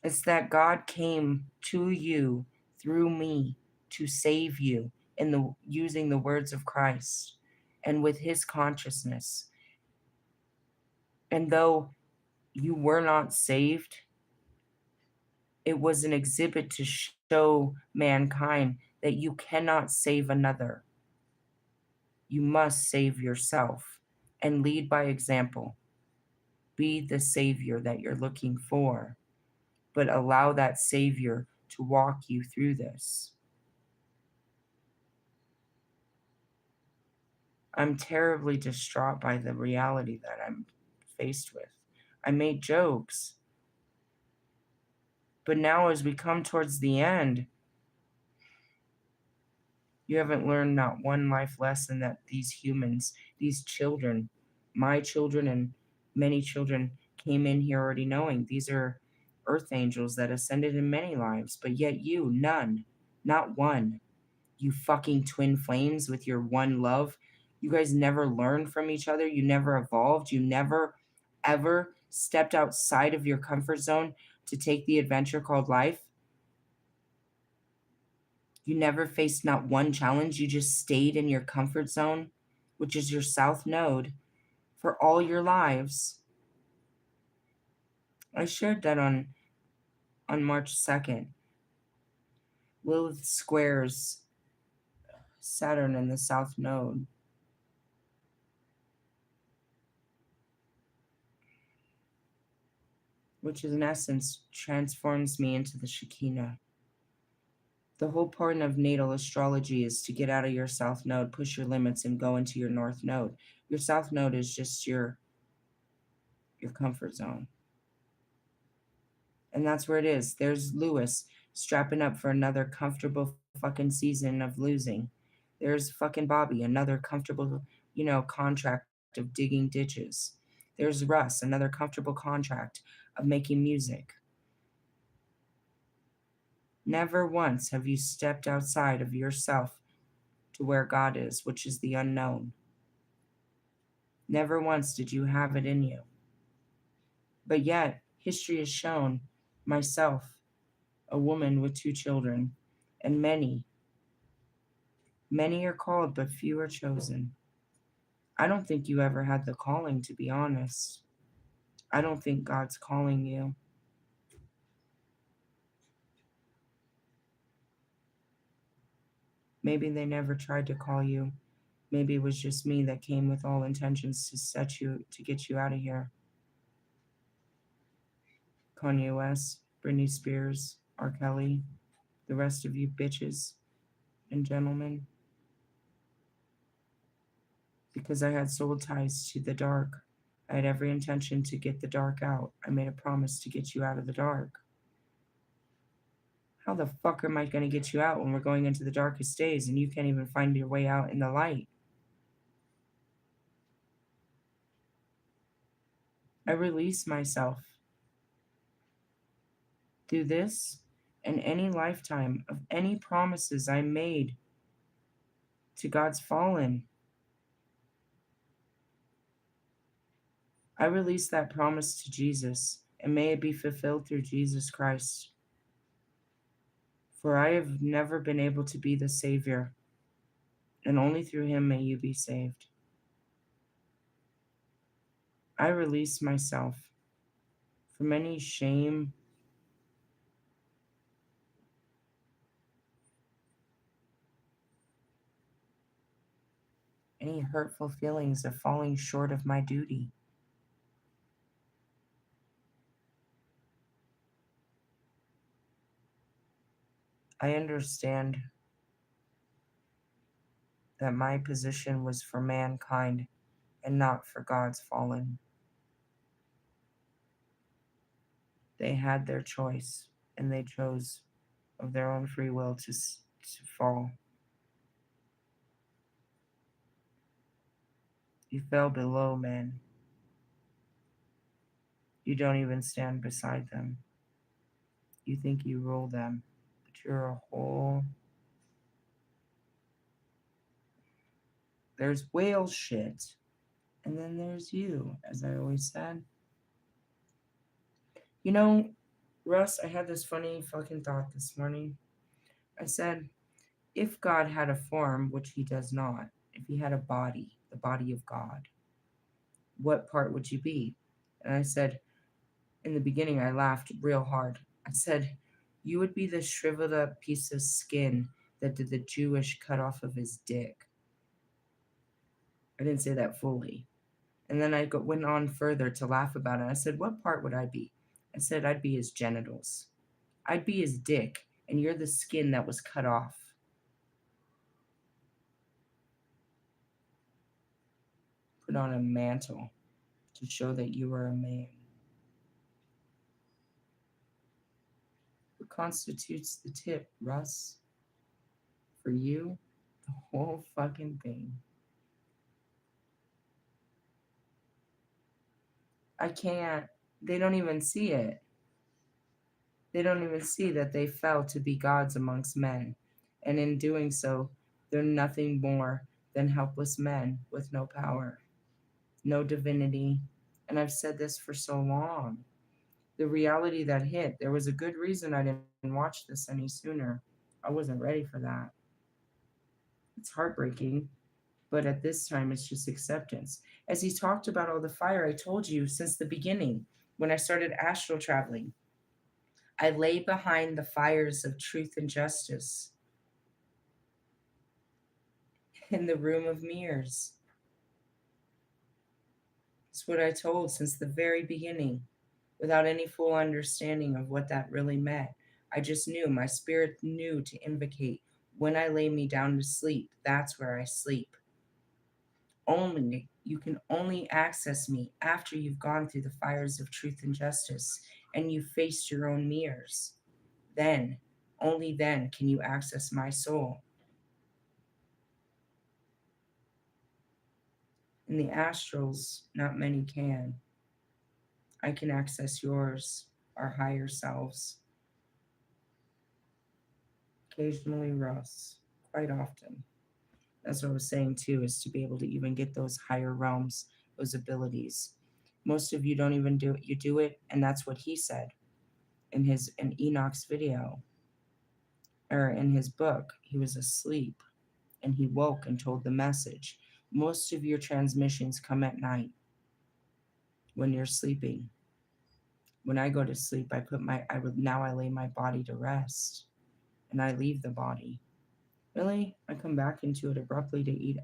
It's that God came to you through me to save you in the using the words of Christ and with His consciousness. And though you were not saved, it was an exhibit to show mankind that you cannot save another. You must save yourself and lead by example. Be the savior that you're looking for, but allow that savior to walk you through this. I'm terribly distraught by the reality that I'm faced with. I made jokes, but now as we come towards the end, you haven't learned not one life lesson that these humans, these children, my children and many children came in here already knowing. These are earth angels that ascended in many lives, but yet you, none, not one. You fucking twin flames with your one love. You guys never learned from each other. You never evolved. You never, ever stepped outside of your comfort zone to take the adventure called life. You never faced not one challenge. You just stayed in your comfort zone, which is your south node, for all your lives. I shared that on March 2nd. Lilith squares Saturn in the south node. which in essence transforms me into the Shekinah. The whole point of natal astrology is to get out of your south node, push your limits, and go into your north node. Your south node is just your comfort zone. And that's where it is. There's Lewis strapping up for another comfortable fucking season of losing. There's fucking Bobby, another comfortable, contract of digging ditches. There's Russ, another comfortable contract of making music. Never once have you stepped outside of yourself to where God is, which is the unknown. Never once did you have it in you. But yet, history has shown myself, a woman with 2 children, and many are called, but few are chosen. I don't think you ever had the calling, to be honest. I don't think God's calling you. Maybe they never tried to call you. Maybe it was just me that came with all intentions to get you out of here. Kanye West, Britney Spears, R. Kelly, the rest of you bitches and gentlemen. Because I had soul ties to the dark. I had every intention to get the dark out. I made a promise to get you out of the dark. How the fuck am I going to get you out when we're going into the darkest days and you can't even find your way out in the light? I release myself through this and any lifetime of any promises I made to God's fallen. I release that promise to Jesus, and may it be fulfilled through Jesus Christ. For I have never been able to be the Savior, and only through him may you be saved. I release myself from any shame, any hurtful feelings of falling short of my duty. I understand that my position was for mankind and not for God's fallen. They had their choice, and they chose of their own free will to fall. You fell below men. You don't even stand beside them. You think you rule them, but you're a whole. There's whale shit, and then there's you, as I always said. You know, Russ, I had this funny fucking thought this morning. I said, if God had a form, which he does not, if he had a body, the body of God, what part would you be? And I said, in the beginning, I laughed real hard. I said, you would be the shriveled up piece of skin that did the Jewish cut off of his dick. I didn't say that fully. And then went on further to laugh about it. I said, what part would I be? I said, I'd be his genitals. I'd be his dick, and you're the skin that was cut off. Put on a mantle to show that you are a man. What constitutes the tip, Russ? For you, the whole fucking thing. I can't. They don't even see it. They don't even see that they fell to be gods amongst men. And in doing so, they're nothing more than helpless men with no power, no divinity. And I've said this for so long. The reality that hit, there was a good reason I didn't watch this any sooner. I wasn't ready for that. It's heartbreaking, but at this time, it's just acceptance. As he talked about all the fire, I told you since the beginning, when I started astral traveling, I lay behind the fires of truth and justice in the room of mirrors. It's what I told since the very beginning. without any full understanding of what that really meant. I just knew, my spirit knew to invocate when I lay me down to sleep. That's where I sleep. Only you can only access me after you've gone through the fires of truth and justice and you've faced your own mirrors. Then, only then can you access my soul. In the astrals, not many can. I can access yours, our higher selves, occasionally Russ, quite often. That's what I was saying too, is to be able to even get those higher realms, those abilities. Most of you don't even do it. You do it, and that's what he said in Enoch's video or in his book. He was asleep and he woke and told the message. Most of your transmissions come at night when you're sleeping. When I go to sleep, I lay my body to rest and I leave the body. Really? I come back into it abruptly to eat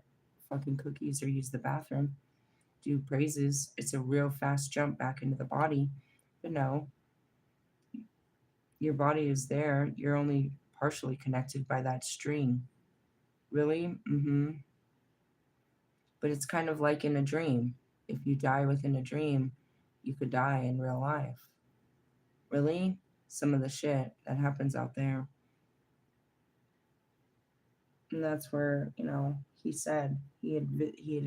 fucking cookies or use the bathroom, do praises. It's a real fast jump back into the body. But no, your body is there. You're only partially connected by that string. Really? Mm-hmm. But it's kind of like in a dream. If you die within a dream, you could die in real life. Really? Some of the shit that happens out there. And that's where, he said he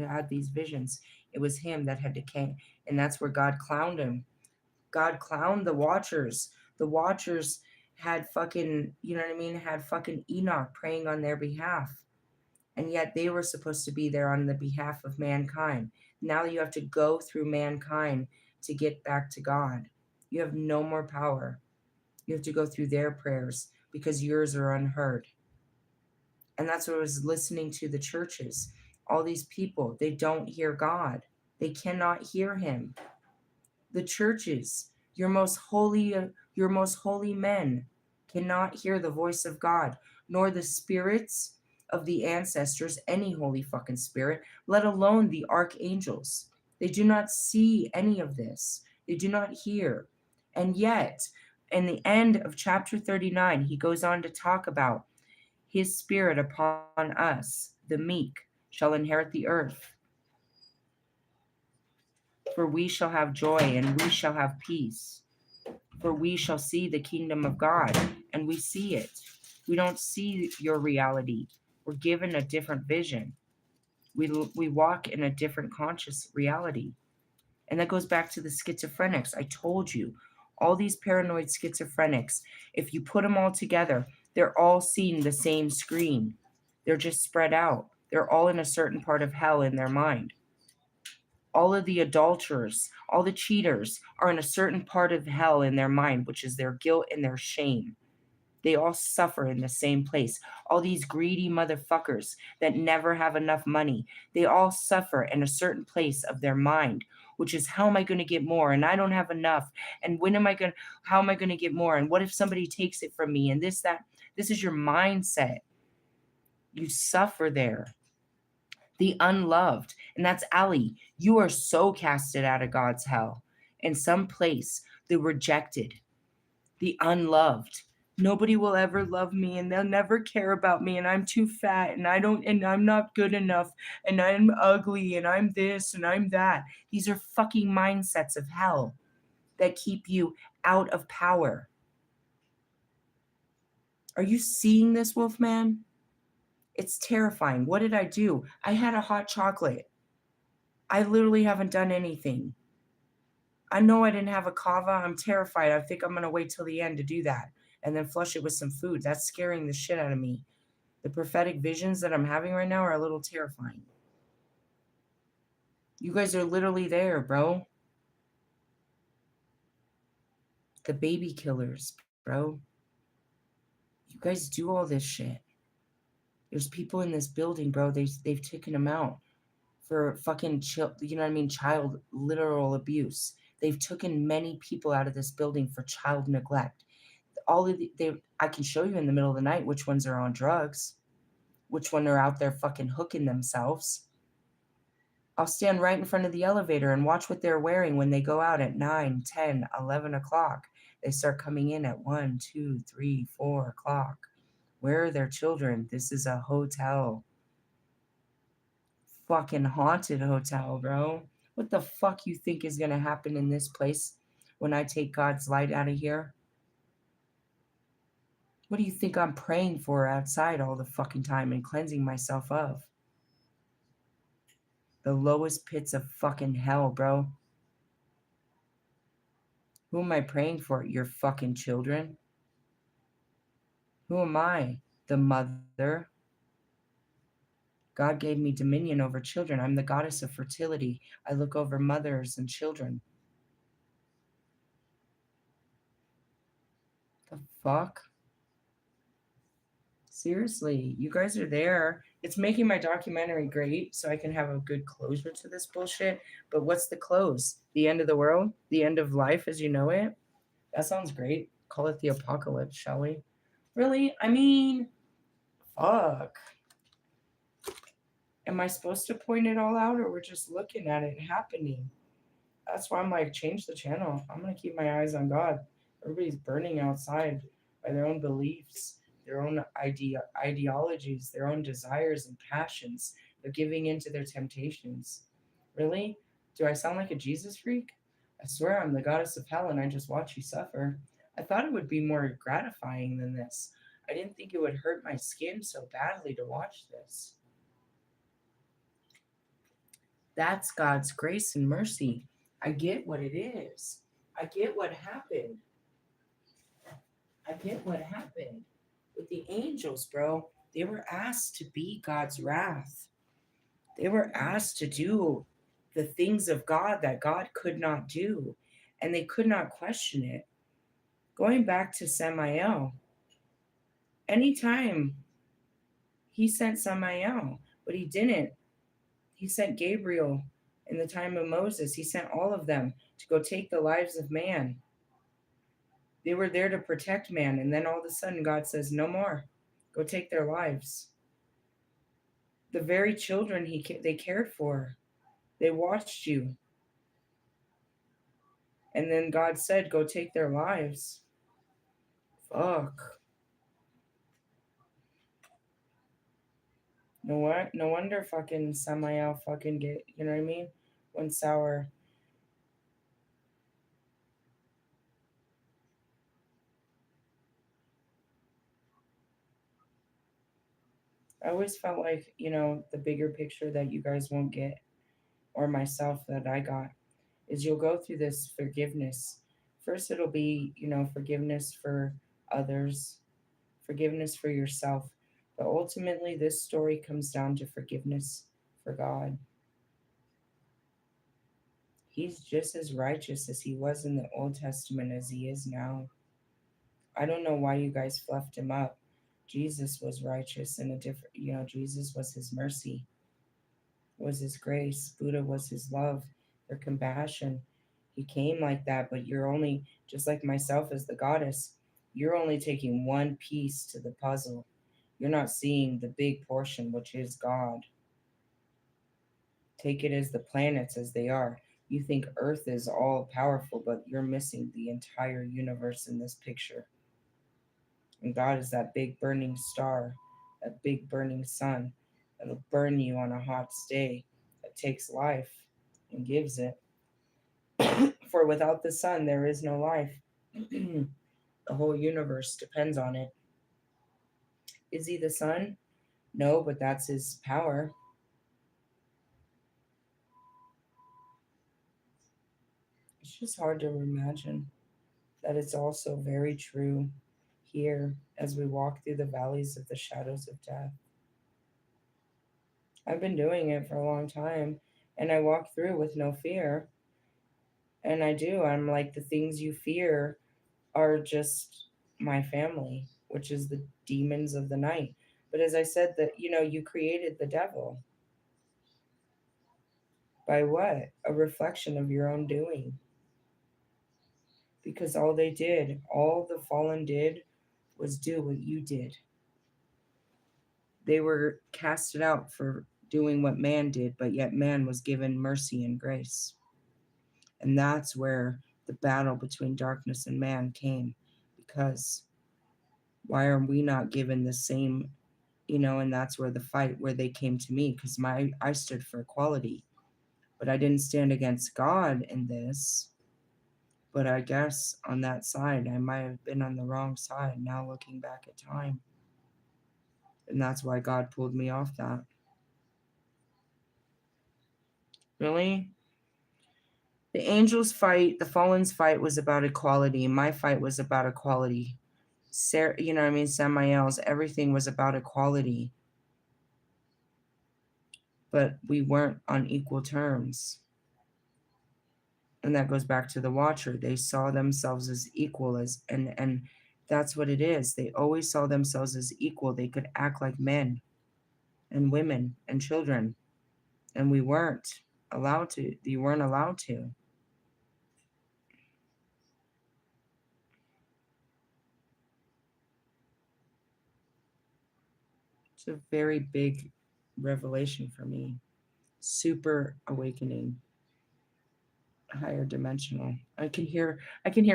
had these visions. It was him that had decayed, and that's where God clowned him. God clowned the Watchers. The Watchers had fucking, you know what I mean, had fucking Enoch praying on their behalf. And yet they were supposed to be there on the behalf of mankind. Now you have to go through mankind to get back to God. You have no more power. You have to go through their prayers because yours are unheard. And that's what I was listening to the churches. All these people, they don't hear God. They cannot hear him. The churches, your most holy men cannot hear the voice of God, nor the spirits of the ancestors, any holy fucking spirit, let alone the archangels. They do not see any of this. They do not hear. And yet, in the end of chapter 39, he goes on to talk about his spirit upon us, the meek, shall inherit the earth. For we shall have joy and we shall have peace. For we shall see the kingdom of God, and we see it. We don't see your reality. We're given a different vision. We walk in a different conscious reality. And that goes back to the schizophrenics. I told you, all these paranoid schizophrenics, if you put them all together, they're all seeing the same screen. They're just spread out. They're all in a certain part of hell in their mind. All of the adulterers, all the cheaters are in a certain part of hell in their mind, which is their guilt and their shame. They all suffer in the same place. All these greedy motherfuckers that never have enough money, they all suffer in a certain place of their mind, which is how am I going to get more? And I don't have enough. And how am I going to get more? And what if somebody takes it from me? And this is your mindset. You suffer there. The unloved. And that's Ali. You are so casted out of God's hell. In some place, the rejected, the unloved. Nobody will ever love me and they'll never care about me and I'm too fat and I'm not good enough and I'm ugly and I'm this and I'm that. These are fucking mindsets of hell that keep you out of power. Are you seeing this, Wolfman? It's terrifying. What did I do? I had a hot chocolate. I literally haven't done anything. I know I didn't have a kava. I'm terrified. I think I'm going to wait till the end to do that and then flush it with some food. That's scaring the shit out of me. The prophetic visions that I'm having right now are a little terrifying. You guys are literally there, bro. The baby killers, bro. You guys do all this shit. There's people in this building, bro. They've taken them out for fucking child literal abuse. They've taken many people out of this building for child neglect. I can show you in the middle of the night which ones are on drugs, which one are out there fucking hooking themselves. I'll stand right in front of the elevator and watch what they're wearing when they go out at 9, 10, 11 o'clock. They start coming in at 1, 2, 3, 4 o'clock. Where are their children? This is a hotel. Fucking haunted hotel, bro. What the fuck you think is gonna happen in this place when I take God's light out of here? What do you think I'm praying for outside all the fucking time and cleansing myself of? The lowest pits of fucking hell, bro. Who am I praying for? Your fucking children? Who am I? The mother? God gave me dominion over children. I'm the goddess of fertility. I look over mothers and children. The fuck? Seriously, you guys are there. It's making my documentary great so I can have a good closure to this bullshit. But what's the close? The end of the world? The end of life as you know it? That sounds great. Call it the apocalypse, shall we? Really? I mean, fuck. Am I supposed to point it all out or we're just looking at it happening? That's why I'm like, change the channel. I'm going to keep my eyes on God. Everybody's burning outside by their own beliefs, their own ideologies, their own desires and passions. They're giving in to their temptations. Really? Do I sound like a Jesus freak? I swear I'm the goddess of hell and I just watch you suffer. I thought it would be more gratifying than this. I didn't think it would hurt my skin so badly to watch this. That's God's grace and mercy. I get what it is. I get what happened. I get what happened with the angels, bro. They were asked to be God's wrath. They were asked to do the things of God that God could not do, and they could not question it. Going back to Samael, anytime he sent Samael, but he didn't. He sent Gabriel in the time of Moses. He sent all of them to go take the lives of man. They were there to protect man, and then all of a sudden God says, "No more. Go take their lives." The very children they cared for, they watched you, and then God said, "Go take their lives." Fuck. No wonder fucking Samael fucking get, you know what I mean? Went sour. I always felt like, the bigger picture that you guys won't get, or myself that I got, is you'll go through this forgiveness. First, it'll be, forgiveness for others, forgiveness for yourself. But ultimately, this story comes down to forgiveness for God. He's just as righteous as he was in the Old Testament as he is now. I don't know why you guys fluffed him up. Jesus was righteous in a different, Jesus was his mercy, was his grace. Buddha was his love, their compassion. He came like that, but you're only, just like myself as the goddess, you're only taking one piece to the puzzle. You're not seeing the big portion, which is God. Take it as the planets as they are. You think Earth is all powerful, but you're missing the entire universe in this picture. And God is that big burning star, that big burning sun that'll burn you on a hot day, that takes life and gives it. For without the sun, there is no life. The whole universe depends on it. Is he the sun? No, but that's his power. It's just hard to imagine that it's also very true here as we walk through the valleys of the shadows of death. I've been doing it for a long time and I walk through with no fear. And I do. I'm like, the things you fear are just my family, which is the demons of the night. But as I said, that you created the devil. By what? A reflection of your own doing. Because all the fallen did was do what you did. They were casted out for doing what man did, but yet man was given mercy and grace. And that's where the battle between darkness and man came, because why are we not given the same, and that's where the fight, where they came to me, because I stood for equality, but I didn't stand against God in this. But I guess on that side, I might have been on the wrong side now looking back at time. And that's why God pulled me off that. Really? The angels' fight, the fallen's fight was about equality. My fight was about equality. Sarah, Samael's, everything was about equality. But we weren't on equal terms. And that goes back to the Watcher. They saw themselves as equal, and that's what it is. They always saw themselves as equal. They could act like men and women and children. And we weren't allowed to. You weren't allowed to. It's a very big revelation for me. Super awakening, higher dimensional. I can hear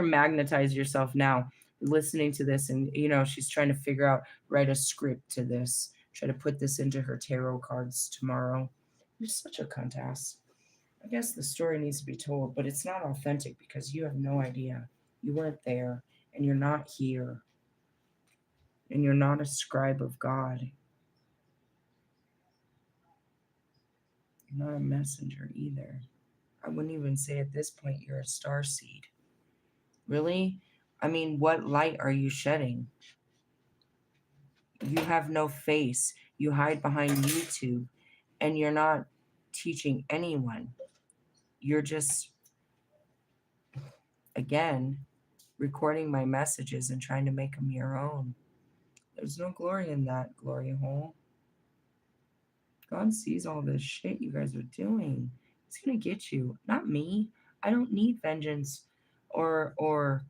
magnetize yourself now listening to this, and she's trying to figure out, write a script to this, try to put this into her tarot cards tomorrow. You're such a cunt ass. I guess the story needs to be told, but it's not authentic because you have no idea. You weren't there, and you're not here, and you're not a scribe of God. You're not a messenger either. I wouldn't even say at this point you're a star seed. Really? I mean, what light are you shedding? You have no face. You hide behind YouTube, and you're not teaching anyone. You're just, again, recording my messages and trying to make them your own. There's no glory in that, glory hole. God sees all this shit you guys are doing. He's gonna get you, not me. I don't need vengeance or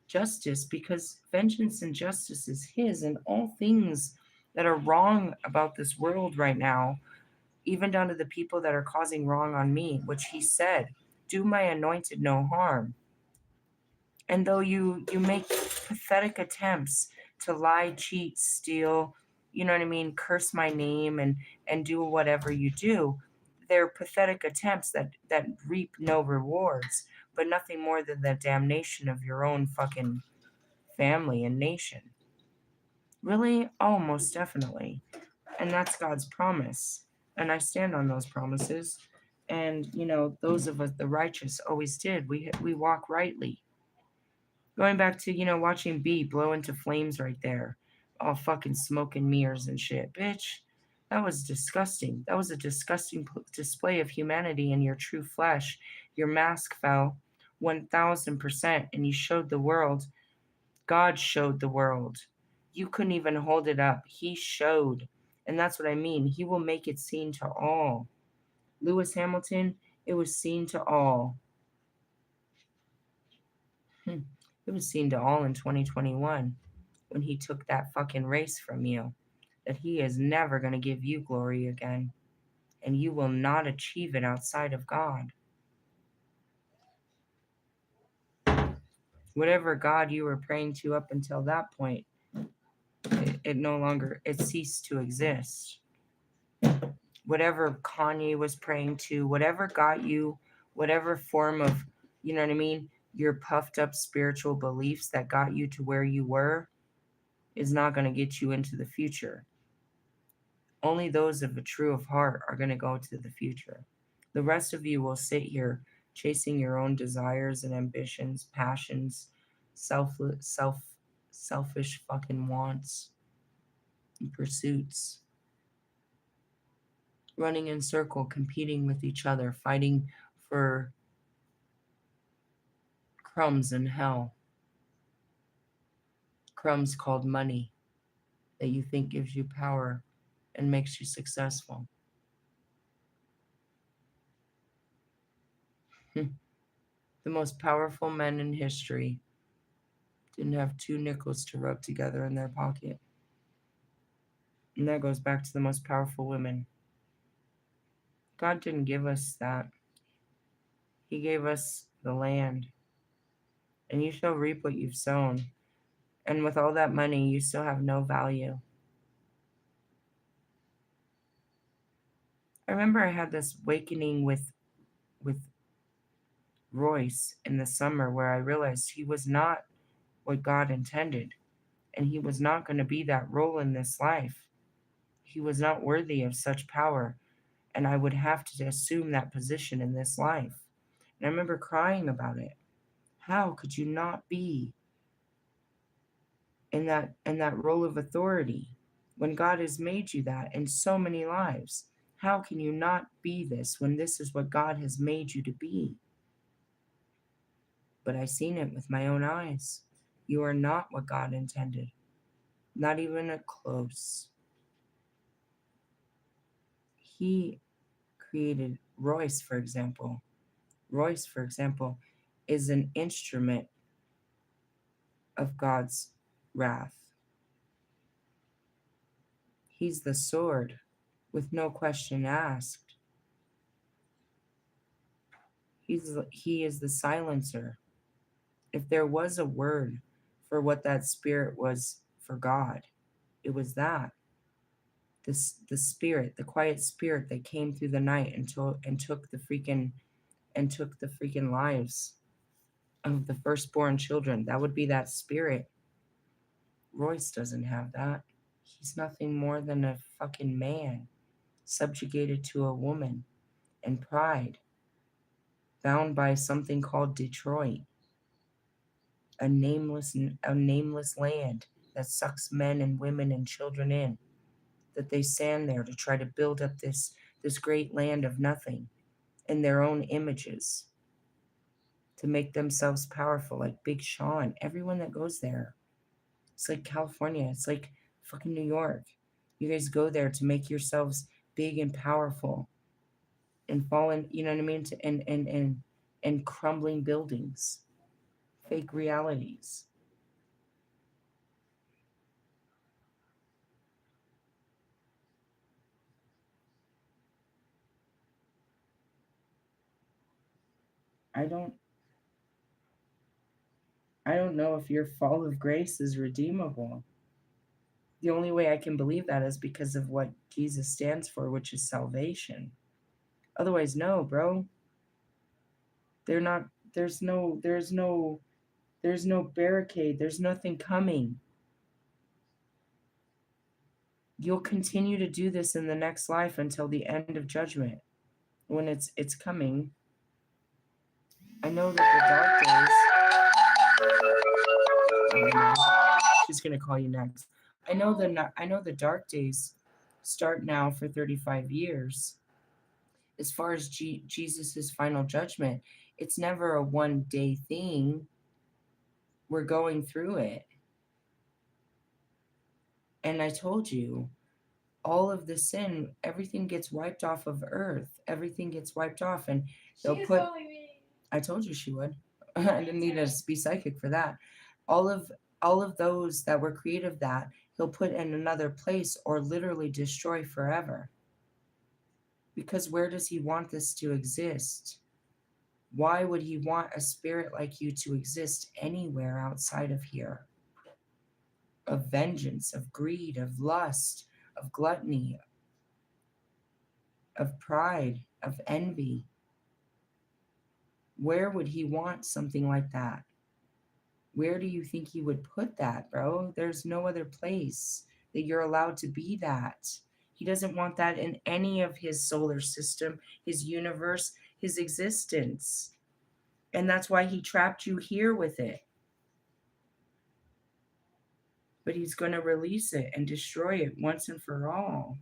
justice, because vengeance and justice is his, and all things that are wrong about this world right now, even down to the people that are causing wrong on me, which he said, do my anointed no harm. And though you make pathetic attempts to lie, cheat, steal, curse my name and do whatever you do, they're pathetic attempts that reap no rewards, but nothing more than the damnation of your own fucking family and nation. Really? Oh, most definitely. And that's God's promise. And I stand on those promises. And, those of us, the righteous, always did. We walk rightly. Going back to, watching B blow into flames right there, all fucking smoke and mirrors and shit. Bitch, that was disgusting. That was a disgusting display of humanity in your true flesh. Your mask fell 1000%, and you showed the world. God showed the world. You couldn't even hold it up. He showed. And that's what I mean. He will make it seen to all. Lewis Hamilton, it was seen to all. It was seen to all in 2021 when he took that fucking race from you. That he is never going to give you glory again. And you will not achieve it outside of God. Whatever God you were praying to up until that point, it no longer, it ceased to exist. Whatever Kanye was praying to, whatever got you, whatever form of, your puffed up spiritual beliefs that got you to where you were, is not going to get you into the future. Only those of a true of heart are going to go to the future. The rest of you will sit here chasing your own desires and ambitions, passions, selfish fucking wants and pursuits, running in circle, competing with each other, fighting for crumbs in hell, crumbs called money that you think gives you power and makes you successful. The most powerful men in history didn't have 2 nickels to rub together in their pocket. And that goes back to the most powerful women. God didn't give us that. He gave us the land, and you shall reap what you've sown. And with all that money, you still have no value. I remember I had this awakening with Royce in the summer where I realized he was not what God intended, and he was not going to be that role in this life. He was not worthy of such power, and I would have to assume that position in this life. And I remember crying about it. How could you not be in that role of authority when God has made you that in so many lives? How can you not be this when this is what God has made you to be? But I seen it with my own eyes. You are not what God intended. Not even a close. He created Royce, for example. Royce, for example, is an instrument of God's wrath. He's the sword with no question asked. He is the silencer. If there was a word for what that spirit was for God, it was that. The spirit, the quiet spirit that came through the night and took the freaking lives of the firstborn children. That would be that spirit. Royce doesn't have that. He's nothing more than a fucking man, subjugated to a woman and pride, bound by something called Detroit, a nameless land that sucks men and women and children in, that they stand there to try to build up this great land of nothing in their own images, to make themselves powerful, like Big Sean, everyone that goes there. It's like California, it's like fucking New York. You guys go there to make yourselves big and powerful and fallen, you know what I mean, to and crumbling buildings, fake realities. I don't I don't know if your fall of grace is redeemable. The only way I can believe that is because of what Jesus stands for, which is salvation. Otherwise, no, bro. They're not there's no barricade. There's nothing coming. You'll continue to do this in the next life until the end of judgment. When it's coming. I know that the dark days. She's gonna call you next. I know the dark days start now for 35 years. As far as Jesus's final judgment, it's never a one day thing. We're going through it, and I told you, all of the sin, everything gets wiped off of earth. Everything gets wiped off, and they'll put. I told you she would. I didn't need to be psychic for that. All of all of those that were creative that he'll put in another place or literally destroy forever. Because where does he want this to exist? Why would he want a spirit like you to exist anywhere outside of here? Of vengeance, of greed, of lust, of gluttony, of pride, of envy. Where would he want something like that? Where do you think he would put that, bro? There's no other place that you're allowed to be that. He doesn't want that in any of his solar system, his universe, his existence. And that's why he trapped you here with it. But he's going to release it and destroy it once and for all.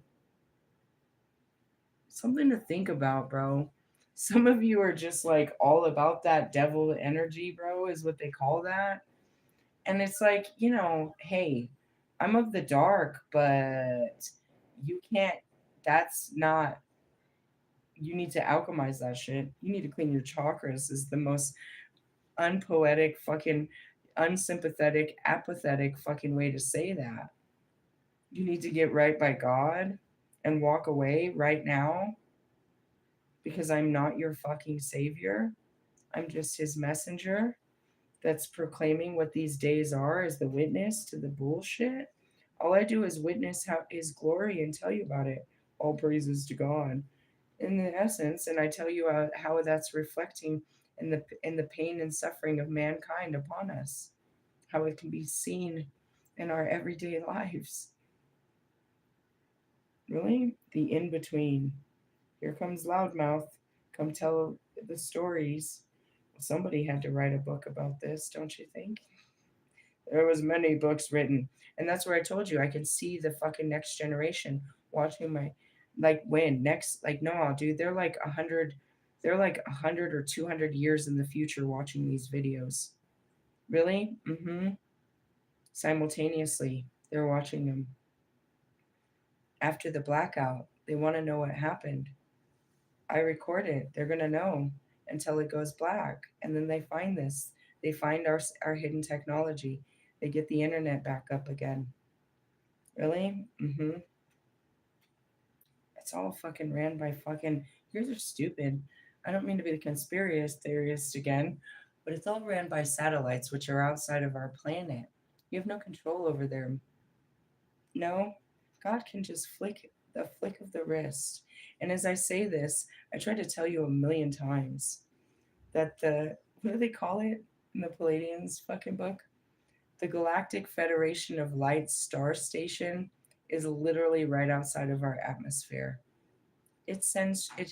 Something to think about, bro. Some of you are just like all about that devil energy, bro, is what they call that. And it's like, hey, I'm of the dark, but you can't, that's not, you need to alchemize that shit. You need to clean your chakras, is the most unpoetic, fucking unsympathetic, apathetic fucking way to say that. You need to get right by God and walk away right now. because I'm not your fucking savior. I'm just his messenger that's proclaiming what these days are as the witness to the bullshit. All I do is witness how his glory and tell you about it. All praises to God. In the essence, and I tell you how that's reflecting in the pain and suffering of mankind upon us, how it can be seen in our everyday lives. Really, the in between. Here comes loudmouth. Come tell the stories. Somebody had to write a book about this, don't you think? There was many books written, and that's where I told you I can see the fucking next generation watching my, like when next, like no, dude, they're like 100 or 200 years in the future watching these videos. Really? Mm-hmm. Simultaneously, they're watching them after the blackout. They want to know what happened. I record it. They're gonna know until it goes black, and then they find this. They find our hidden technology. They get the internet back up again. Really? Mm-hmm. It's all fucking ran by fucking. You guys are stupid. I don't mean to be the conspiracy theorist again, but it's all ran by satellites, which are outside of our planet. You have no control over them. No, God can just flick the flick of the wrist. And as I say this, I try to tell you a million times that the what do they call it in the Palladians fucking book? The Galactic Federation of Light Star Station is literally right outside of our atmosphere. It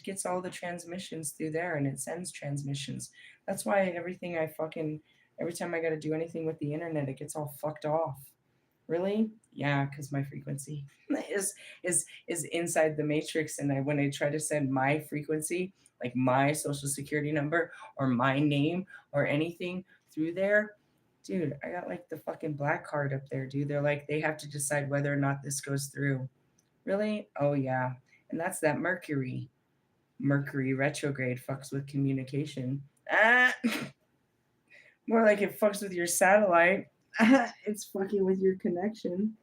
gets all the transmissions through there and it sends transmissions. That's why every time I got to do anything with the internet, it gets all fucked off. Really? Yeah, because my frequency is is inside the matrix, and when I try to send my frequency, like my social security number or my name or anything through there, dude, I got like the fucking black card up there, dude. They're like they have to decide whether or not this goes through. Really? Oh yeah, and that's that Mercury. Mercury retrograde fucks with communication. Ah, more like it fucks with your satellite. It's fucking with your connection.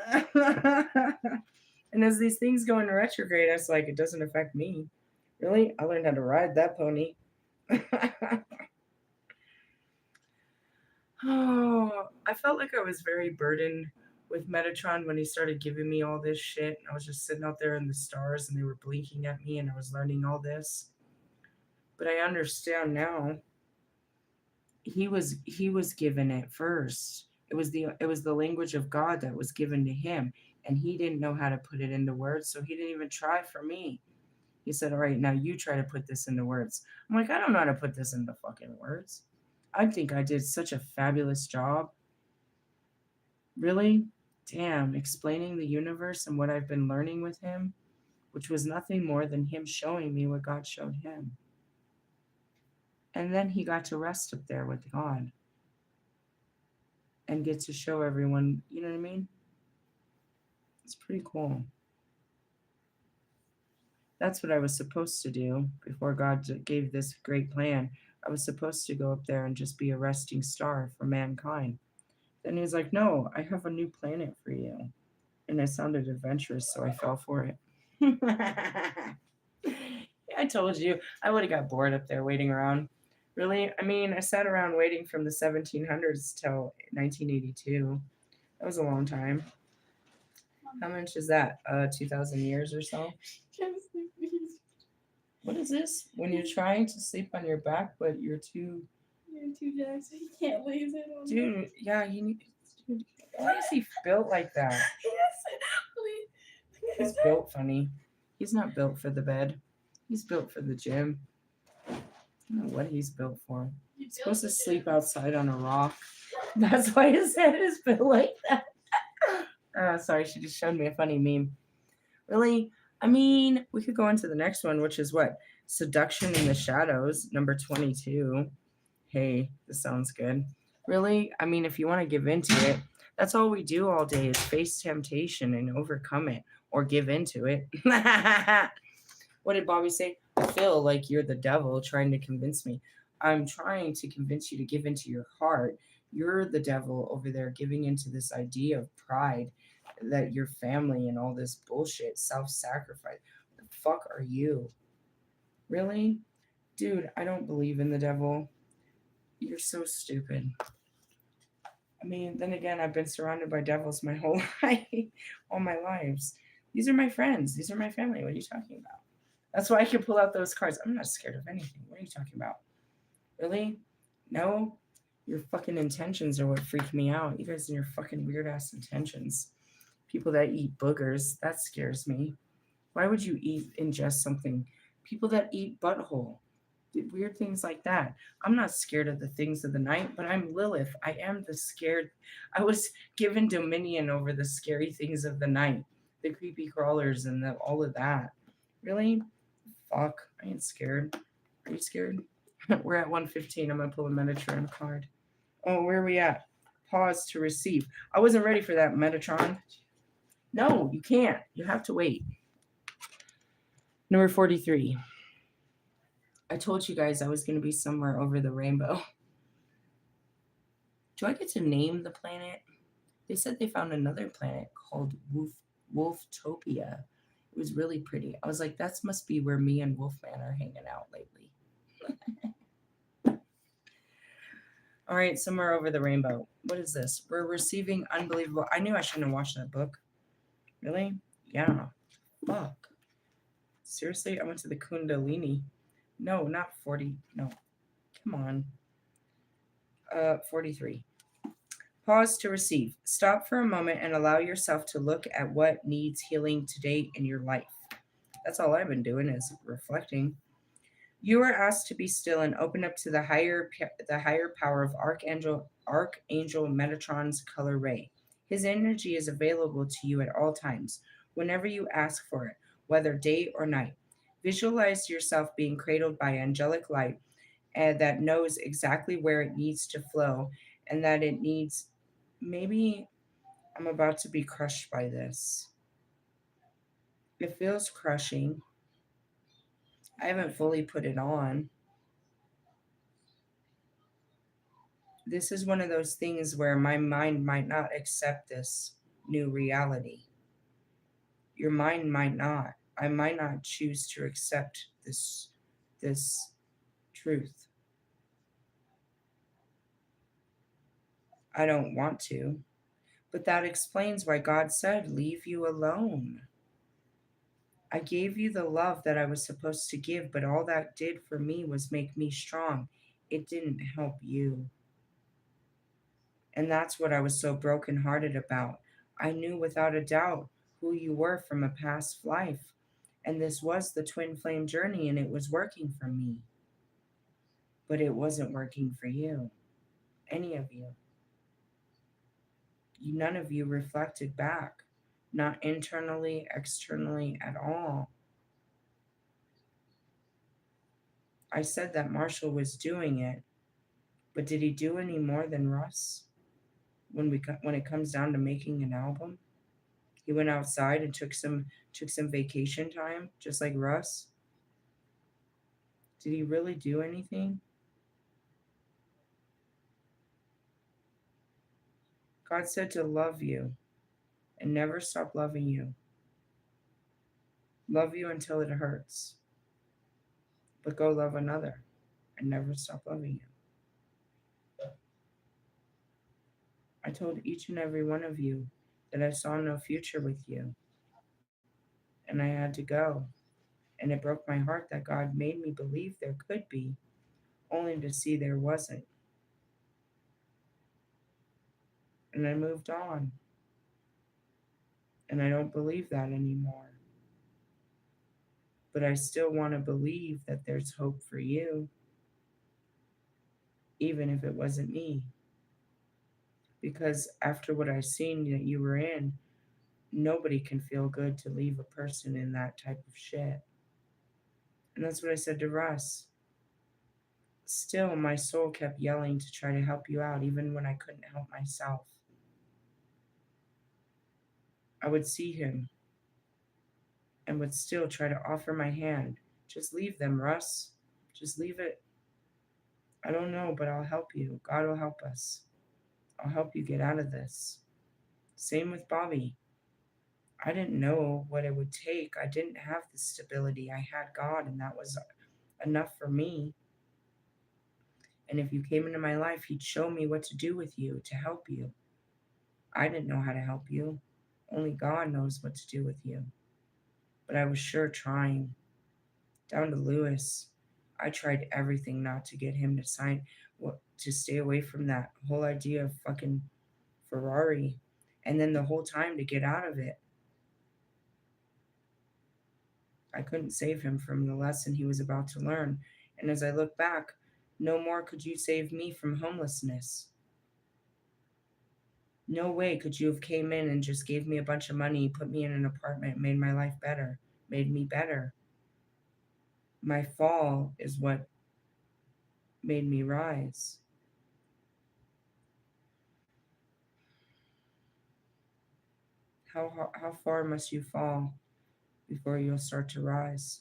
And as these things go into retrograde, it's like it doesn't affect me. Really? I learned how to ride that pony. Oh, I felt like I was very burdened with Metatron when he started giving me all this shit. I was just sitting out there in the stars and they were blinking at me and I was learning all this. But I understand now he was given it first. It was the language of God that was given to him, and he didn't know how to put it into words, so he didn't even try for me. He said, "All right, now you try to put this into words." I'm like, "I don't know how to put this into fucking words." I think I did such a fabulous job. Really? Damn, explaining the universe and what I've been learning with him, which was nothing more than him showing me what God showed him. And then he got to rest up there with God and get to show everyone, you know what I mean? It's pretty cool. That's what I was supposed to do before God gave this great plan. I was supposed to go up there and just be a resting star for mankind. Then he's like, "No, I have a new planet for you." And I sounded adventurous, so I fell for it. Yeah, I told you I would have got bored up there waiting around. Really? I mean, I sat around waiting from the 1700s till 1982. That was a long time. How much is that? 2,000 years or so? What is this? When you're trying to sleep on your back, but You're too young, so he can't lose it on me. dude, yeah, you need. Dude, why is he built like that? He's built funny. He's not built for the bed. He's built for the gym. I don't know what he's built for. He's supposed to sleep outside on a rock. That's why his head is built like that. Sorry, she just showed me a funny meme. Really? I mean, we could go on to the next one, which is what? Seduction in the Shadows, number 22. Hey, this sounds good. Really? I mean, if you want to give into it, that's all we do all day is face temptation and overcome it or give into it. What did Bobby say? I feel like you're the devil trying to convince me. I'm trying to convince you to give into your heart. You're the devil over there giving into this idea of pride that your family and all this bullshit, self sacrifice. The fuck are you? Really? Dude, I don't believe in the devil. You're so stupid. I mean, then again, I've been surrounded by devils my whole life, all my lives. These are my friends. These are my family. What are you talking about? That's why I can pull out those cards. I'm not scared of anything. What are you talking about? Really? No? Your fucking intentions are what freak me out. You guys and your fucking weird ass intentions. People that eat boogers, that scares me. Why would you ingest something? People that eat butthole, weird things like that. I'm not scared of the things of the night, but I'm Lilith. I am the scared. I was given dominion over the scary things of the night, the creepy crawlers and all of that. Really? Fuck. I ain't scared. Are you scared? We're at 115. I'm gonna pull a Metatron card. Oh, where are we at? Pause to receive. I wasn't ready for that, Metatron. No, you can't. You have to wait. Number 43. I told you guys I was going to be somewhere over the rainbow. Do I get to name the planet? They said they found another planet called Wolftopia. It was really pretty. I was like, that must be where me and Wolfman are hanging out lately. All right, somewhere over the rainbow. What is this? We're receiving unbelievable. I knew I shouldn't have watched that book. Really? Yeah. Fuck. Seriously? I went to the Kundalini. No, not 40. No. Come on. 43. Pause to receive. Stop for a moment and allow yourself to look at what needs healing today in your life. That's all I've been doing is reflecting. You are asked to be still and open up to the higher power of Archangel Metatron's color ray. His energy is available to you at all times, whenever you ask for it, whether day or night. Visualize yourself being cradled by angelic light and that knows exactly where it needs to flow and that it needs. Maybe I'm about to be crushed by this. It feels crushing. I haven't fully put it on. This is one of those things where my mind might not accept this new reality. Your mind might not. I might not choose to accept this truth. I don't want to. But that explains why God said, "Leave you alone." I gave you the love that I was supposed to give, but all that did for me was make me strong. It didn't help you. And that's what I was so brokenhearted about. I knew without a doubt who you were from a past life. And this was the twin flame journey, and it was working for me. But it wasn't working for you. Any of you. None of you reflected back. Not internally, externally at all. I said that Marshall was doing it, but did he do any more than Russ? When it comes down to making an album, he went outside and took some vacation time, just like Russ. Did he really do anything? God said to love you and never stop loving you. Love you until it hurts, but go love another and never stop loving you. I told each and every one of you that I saw no future with you and I had to go. And it broke my heart that God made me believe there could be, only to see there wasn't. And I moved on. And I don't believe that anymore. But I still want to believe that there's hope for you, even if it wasn't me. Because after what I've seen that you were in, nobody can feel good to leave a person in that type of shit. And that's what I said to Russ. Still, my soul kept yelling to try to help you out, even when I couldn't help myself. I would see him and would still try to offer my hand. Just leave them, Russ. Just leave it. I don't know, but I'll help you. God will help us. I'll help you get out of this. Same with Bobby. I didn't know what it would take. I didn't have the stability. I had God, and enough for me. And if you came into my life, he'd show me what to do with you to help you. I didn't know how to help you. Only God knows what to do with you. But I was sure trying. Down to Lewis. I tried everything not to get him to sign, to stay away from that whole idea of fucking Ferrari. And then the whole time to get out of it. I couldn't save him from the lesson he was about to learn. And as I look back, no more could you save me from homelessness. No way could you have came in and just gave me a bunch of money, put me in an apartment, made my life better, made me better. My fall is what made me rise. How far must you fall before you'll start to rise?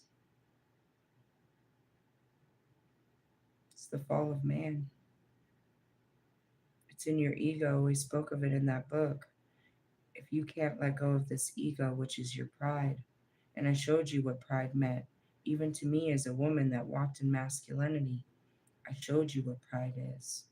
It's the fall of man. It's in your ego. We spoke of it in that book. If you can't let go of this ego, which is your pride, and I showed you what pride meant, even to me as a woman that walked in masculinity, I showed you what pride is.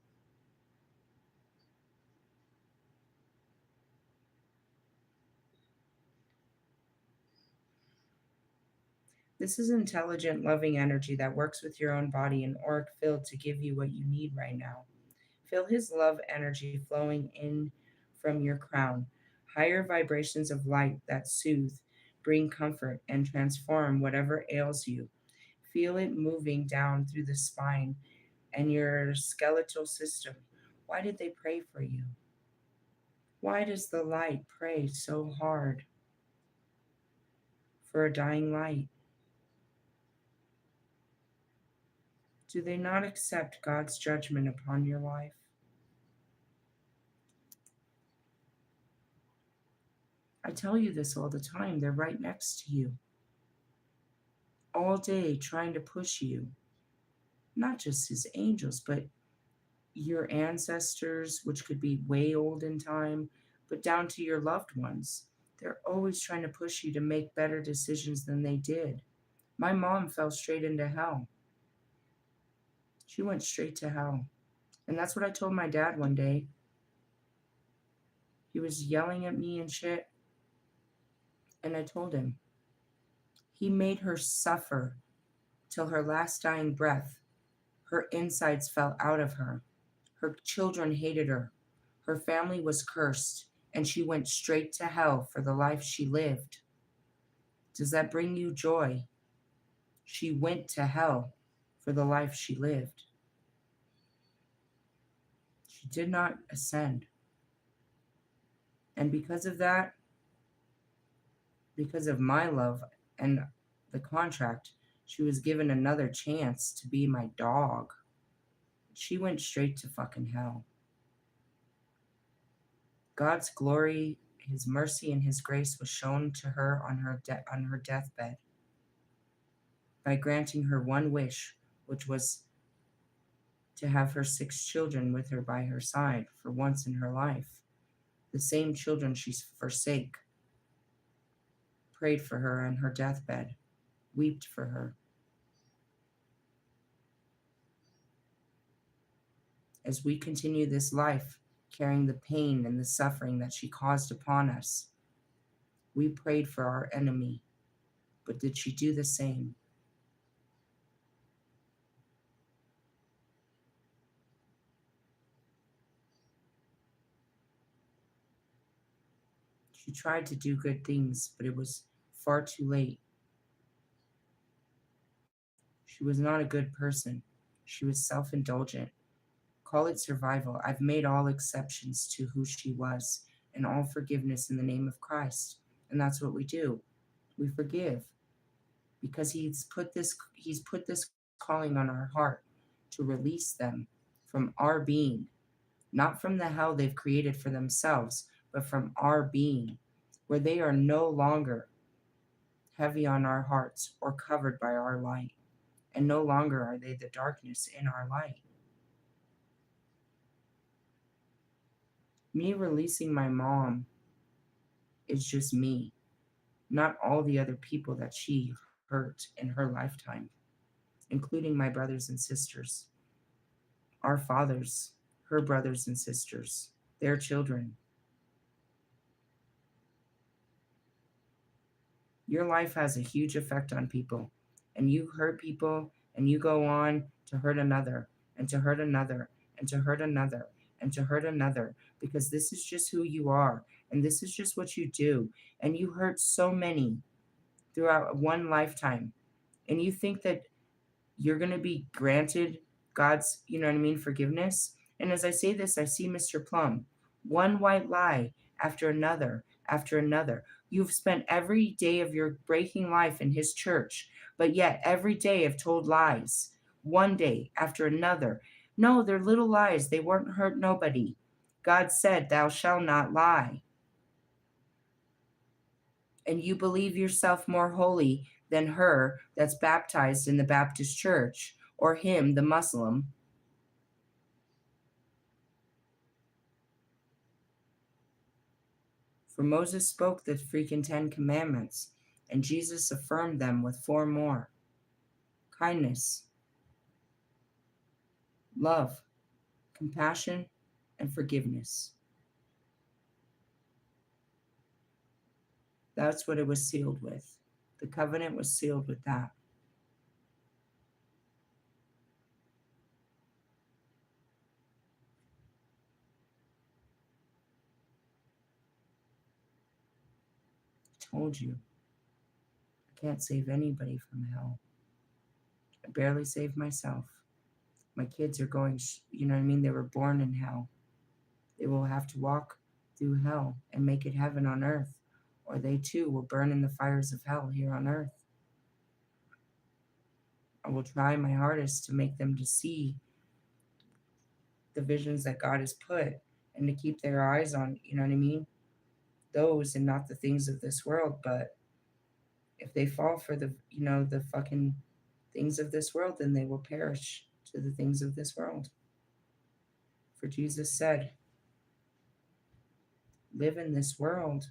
This is intelligent, loving energy that works with your own body and auric field to give you what you need right now. Feel his love energy flowing in from your crown. Higher vibrations of light that soothe, bring comfort, and transform whatever ails you. Feel it moving down through the spine and your skeletal system. Why did they pray for you? Why does the light pray so hard for a dying light? Do they not accept God's judgment upon your life? I tell you this all the time. They're right next to you, all day trying to push you. Not just his angels, but your ancestors, which could be way old in time, but down to your loved ones. They're always trying to push you to make better decisions than they did. My mom fell straight into hell. She went straight to hell. And that's what I told my dad one day. He was yelling at me and shit. And I told him, he made her suffer till her last dying breath. Her insides fell out of her. Her children hated her. Her family was cursed. And she went straight to hell for the life she lived. Does that bring you joy? She went to hell for the life she lived. She did not ascend. And because of that, because of my love and the contract, she was given another chance to be my dog. She went straight to fucking hell. God's glory, his mercy, and his grace was shown to her on her deathbed by granting her one wish, which was to have her 6 children with her by her side for once in her life. The same children she forsake, prayed for her on her deathbed, wept for her. As we continue this life, carrying the pain and the suffering that she caused upon us, we prayed for our enemy, but did she do the same? She tried to do good things, but it was far too late. She was not a good person. She was self-indulgent. Call it survival. I've made all exceptions to who she was and all forgiveness in the name of Christ. And that's what we do. We forgive because he's put this calling on our heart to release them from our being, not from the hell they've created for themselves, but from our being, where they are no longer heavy on our hearts or covered by our light, and no longer are they the darkness in our light. Me releasing my mom is just me, not all the other people that she hurt in her lifetime. including my brothers and sisters, our fathers, her brothers and sisters, their children. Your life has a huge effect on people, and you hurt people, and you go on to hurt another, and to hurt another, and to hurt another, and to hurt another, because this is just who you are, and this is just what you do. And you hurt so many throughout one lifetime, and you think that you're going to be granted God's, forgiveness. And as I say this, I see Mr. Plum, one white lie after another. You've spent every day of your breaking life in his church, but yet every day have told lies, one day after another. No, they're little lies. They weren't hurt nobody. God said, "Thou shalt not lie." And you believe yourself more holy than her that's baptized in the Baptist church, or him, the Muslim. For Moses spoke the freaking 10 Commandments, and Jesus affirmed them with four more: kindness, love, compassion, and forgiveness. That's what it was sealed with. The covenant was sealed with that. I told you, I can't save anybody from hell. I barely saved myself. My kids are going, they were born in hell. They will have to walk through hell and make it heaven on earth, or they too will burn in the fires of hell here on earth. I will try my hardest to make them to see the visions that God has put, and to keep their eyes on, those and not the things of this world. But if they fall for the fucking things of this world, then they will perish to the things of this world. For Jesus said, live in this world,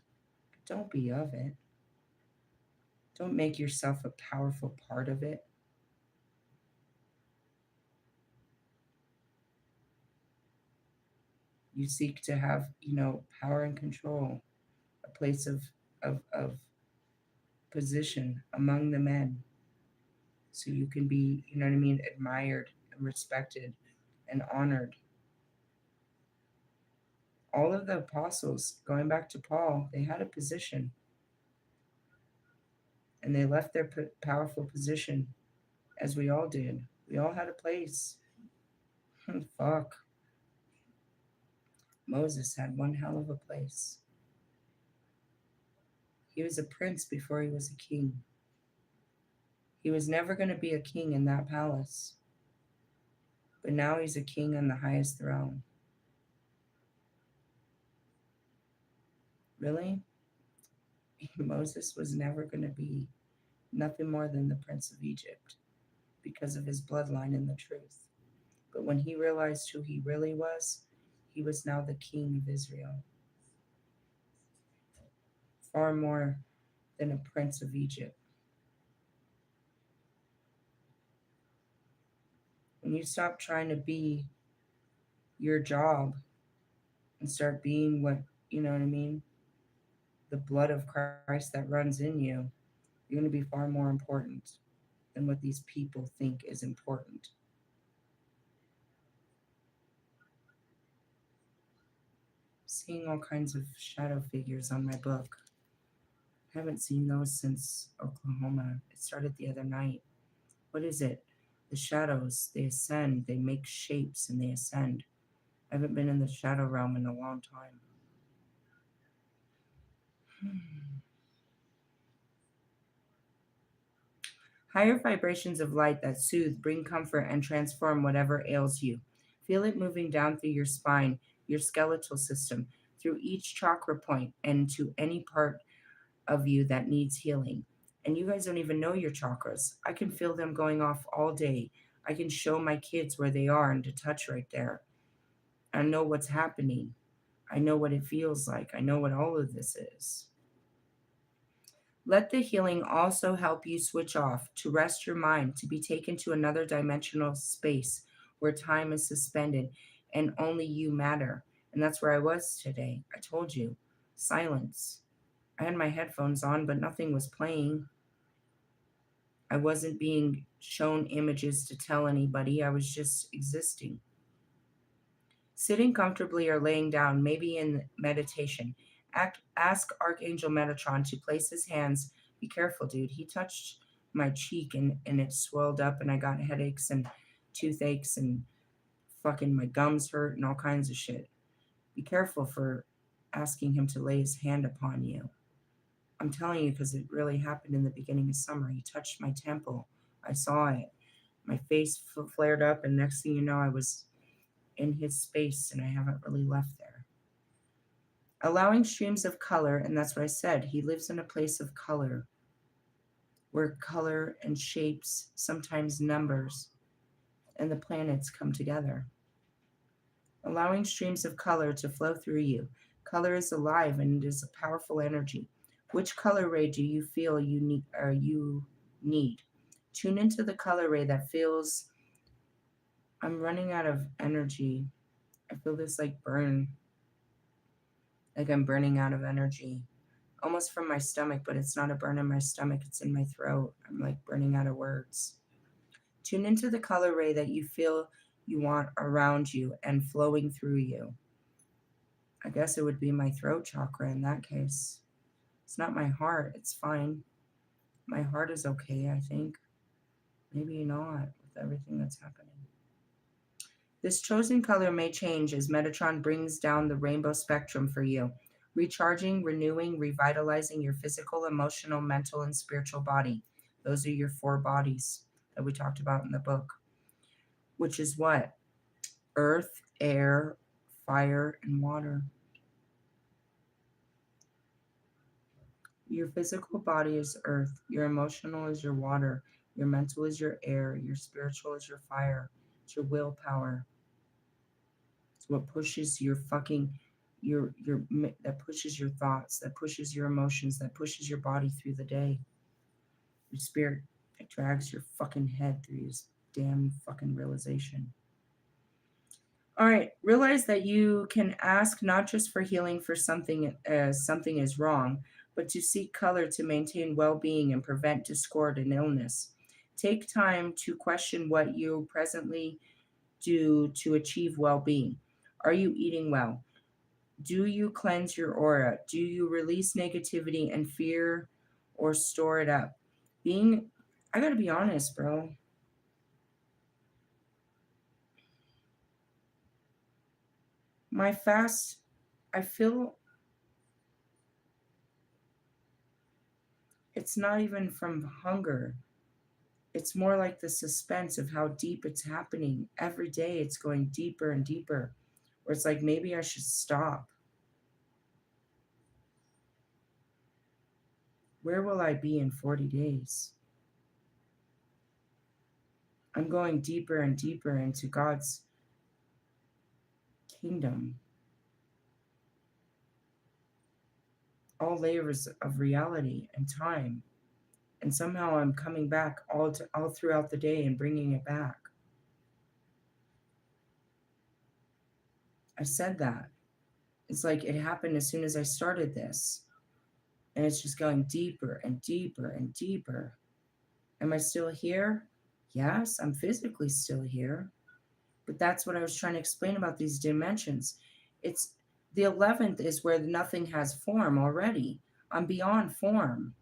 but don't be of it. Don't make yourself a powerful part of it. You seek to have, power and control, a place of position among the men, so you can be, admired and respected and honored. All of the apostles, going back to Paul, they had a position, and they left their powerful position, as we all did. We all had a place. Fuck. Moses had one hell of a place. He was a prince before he was a king. He was never going to be a king in that palace, but now he's a king on the highest throne. Really? Moses was never going to be nothing more than the prince of Egypt because of his bloodline and the truth. But when he realized who he really was, he was now the king of Israel, far more than a prince of Egypt. When you stop trying to be your job and start being what, the blood of Christ that runs in you, you're going to be far more important than what these people think is important. Seeing all kinds of shadow figures on my book. I haven't seen those since Oklahoma. It started the other night. What is it? The shadows, they ascend, they make shapes, and they ascend. I haven't been in the shadow realm in a long time. Higher vibrations of light that soothe, bring comfort, and transform whatever ails you. Feel it moving down through your spine, your skeletal system, through each chakra point, and to any part of you that needs healing. And you guys don't even know your chakras. I can feel them going off all day. I can show my kids where they are and to touch right there. I know what's happening. I know what it feels like. I know what all of this is. Let the healing also help you switch off, to rest your mind, to be taken to another dimensional space where time is suspended and only you matter. And that's where I was today. I told you. Silence. I had my headphones on, but nothing was playing. I wasn't being shown images to tell anybody. I was just existing. Sitting comfortably or laying down, maybe in meditation. Ask Archangel Metatron to place his hands. Be careful, dude. He touched my cheek and it swelled up, and I got headaches and toothaches and fucking my gums hurt and all kinds of shit. Be careful for asking him to lay his hand upon you. I'm telling you because it really happened in the beginning of summer. He touched my temple. I saw it. My face flared up, and next thing you know, I was in his space and I haven't really left there. Allowing streams of color, and that's what I said. He lives in a place of color where color and shapes, sometimes numbers, and the planets come together. Allowing streams of color to flow through you. Color is alive and it is a powerful energy. Which color ray do you feel you need? Tune into the color ray that feels I'm running out of energy. I feel this like burn, like I'm burning out of energy. Almost from my stomach, but it's not a burn in my stomach, it's in my throat. I'm like burning out of words. Tune into the color ray that you feel you want around you and flowing through you. I guess it would be my throat chakra in that case. It's not my heart, it's fine. My heart is okay, I think. Maybe not with everything that's happening. This chosen color may change as Metatron brings down the rainbow spectrum for you, recharging, renewing, revitalizing your physical, emotional, mental, and spiritual body. Those are your four bodies that we talked about in the book, which is what? Earth, air, fire, and water. Your physical body is earth, your emotional is your water, your mental is your air, your spiritual is your fire, it's your willpower. It's what pushes your fucking your that pushes your thoughts, that pushes your emotions, that pushes your body through the day. Your spirit, it drags your fucking head through this damn fucking realization. All right, realize that you can ask not just for healing for something as something is wrong, but to seek color to maintain well-being and prevent discord and illness. Take time to question what you presently do to achieve well-being. Are you eating well? Do you cleanse your aura? Do you release negativity and fear or store it up? I gotta be honest, bro. My fast, I feel it's not even from hunger. It's more like the suspense of how deep it's happening. Every day it's going deeper and deeper. Where it's like maybe I should stop. Where will I be in 40 days? I'm going deeper and deeper into God's kingdom. All layers of reality and time. And somehow I'm coming back all throughout the day and bringing it back. I said that. It's like it happened as soon as I started this. And it's just going deeper and deeper and deeper. Am I still here? Yes, I'm physically still here. But that's what I was trying to explain about these dimensions. It's the 11th is where nothing has form already. I'm beyond form.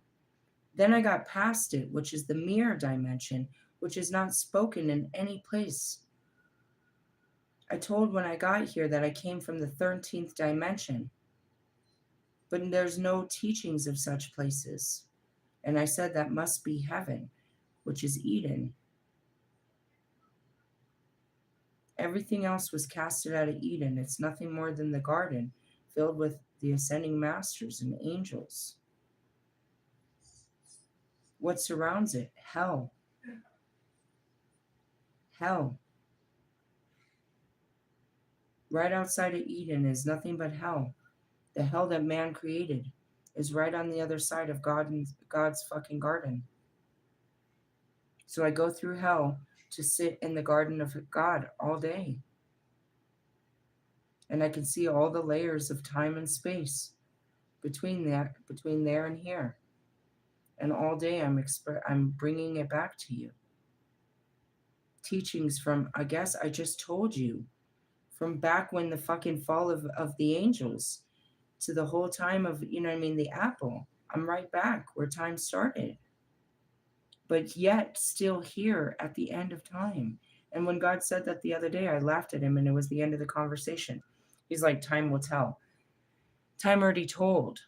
Then I got past it, which is the mirror dimension, which is not spoken in any place. I told when I got here that I came from the 13th dimension, but there's no teachings of such places. And I said that must be heaven, which is Eden. Everything else was casted out of Eden. It's nothing more than the garden filled with the ascending masters and angels. What surrounds it? Hell. Hell. Right outside of Eden is nothing but hell. The hell that man created. is right on the other side of God's fucking garden. So I go through hell to sit in the garden of God all day. And I can see all the layers of time and space between there and here. And all day I'm bringing it back to you. Teachings from, I guess I just told you, from back when the fucking fall of the angels to the whole time of, you know what I mean, the apple. I'm right back where time started, but yet still here at the end of time. And when God said that the other day, I laughed at him and it was the end of the conversation. He's like, time will tell. Time already told.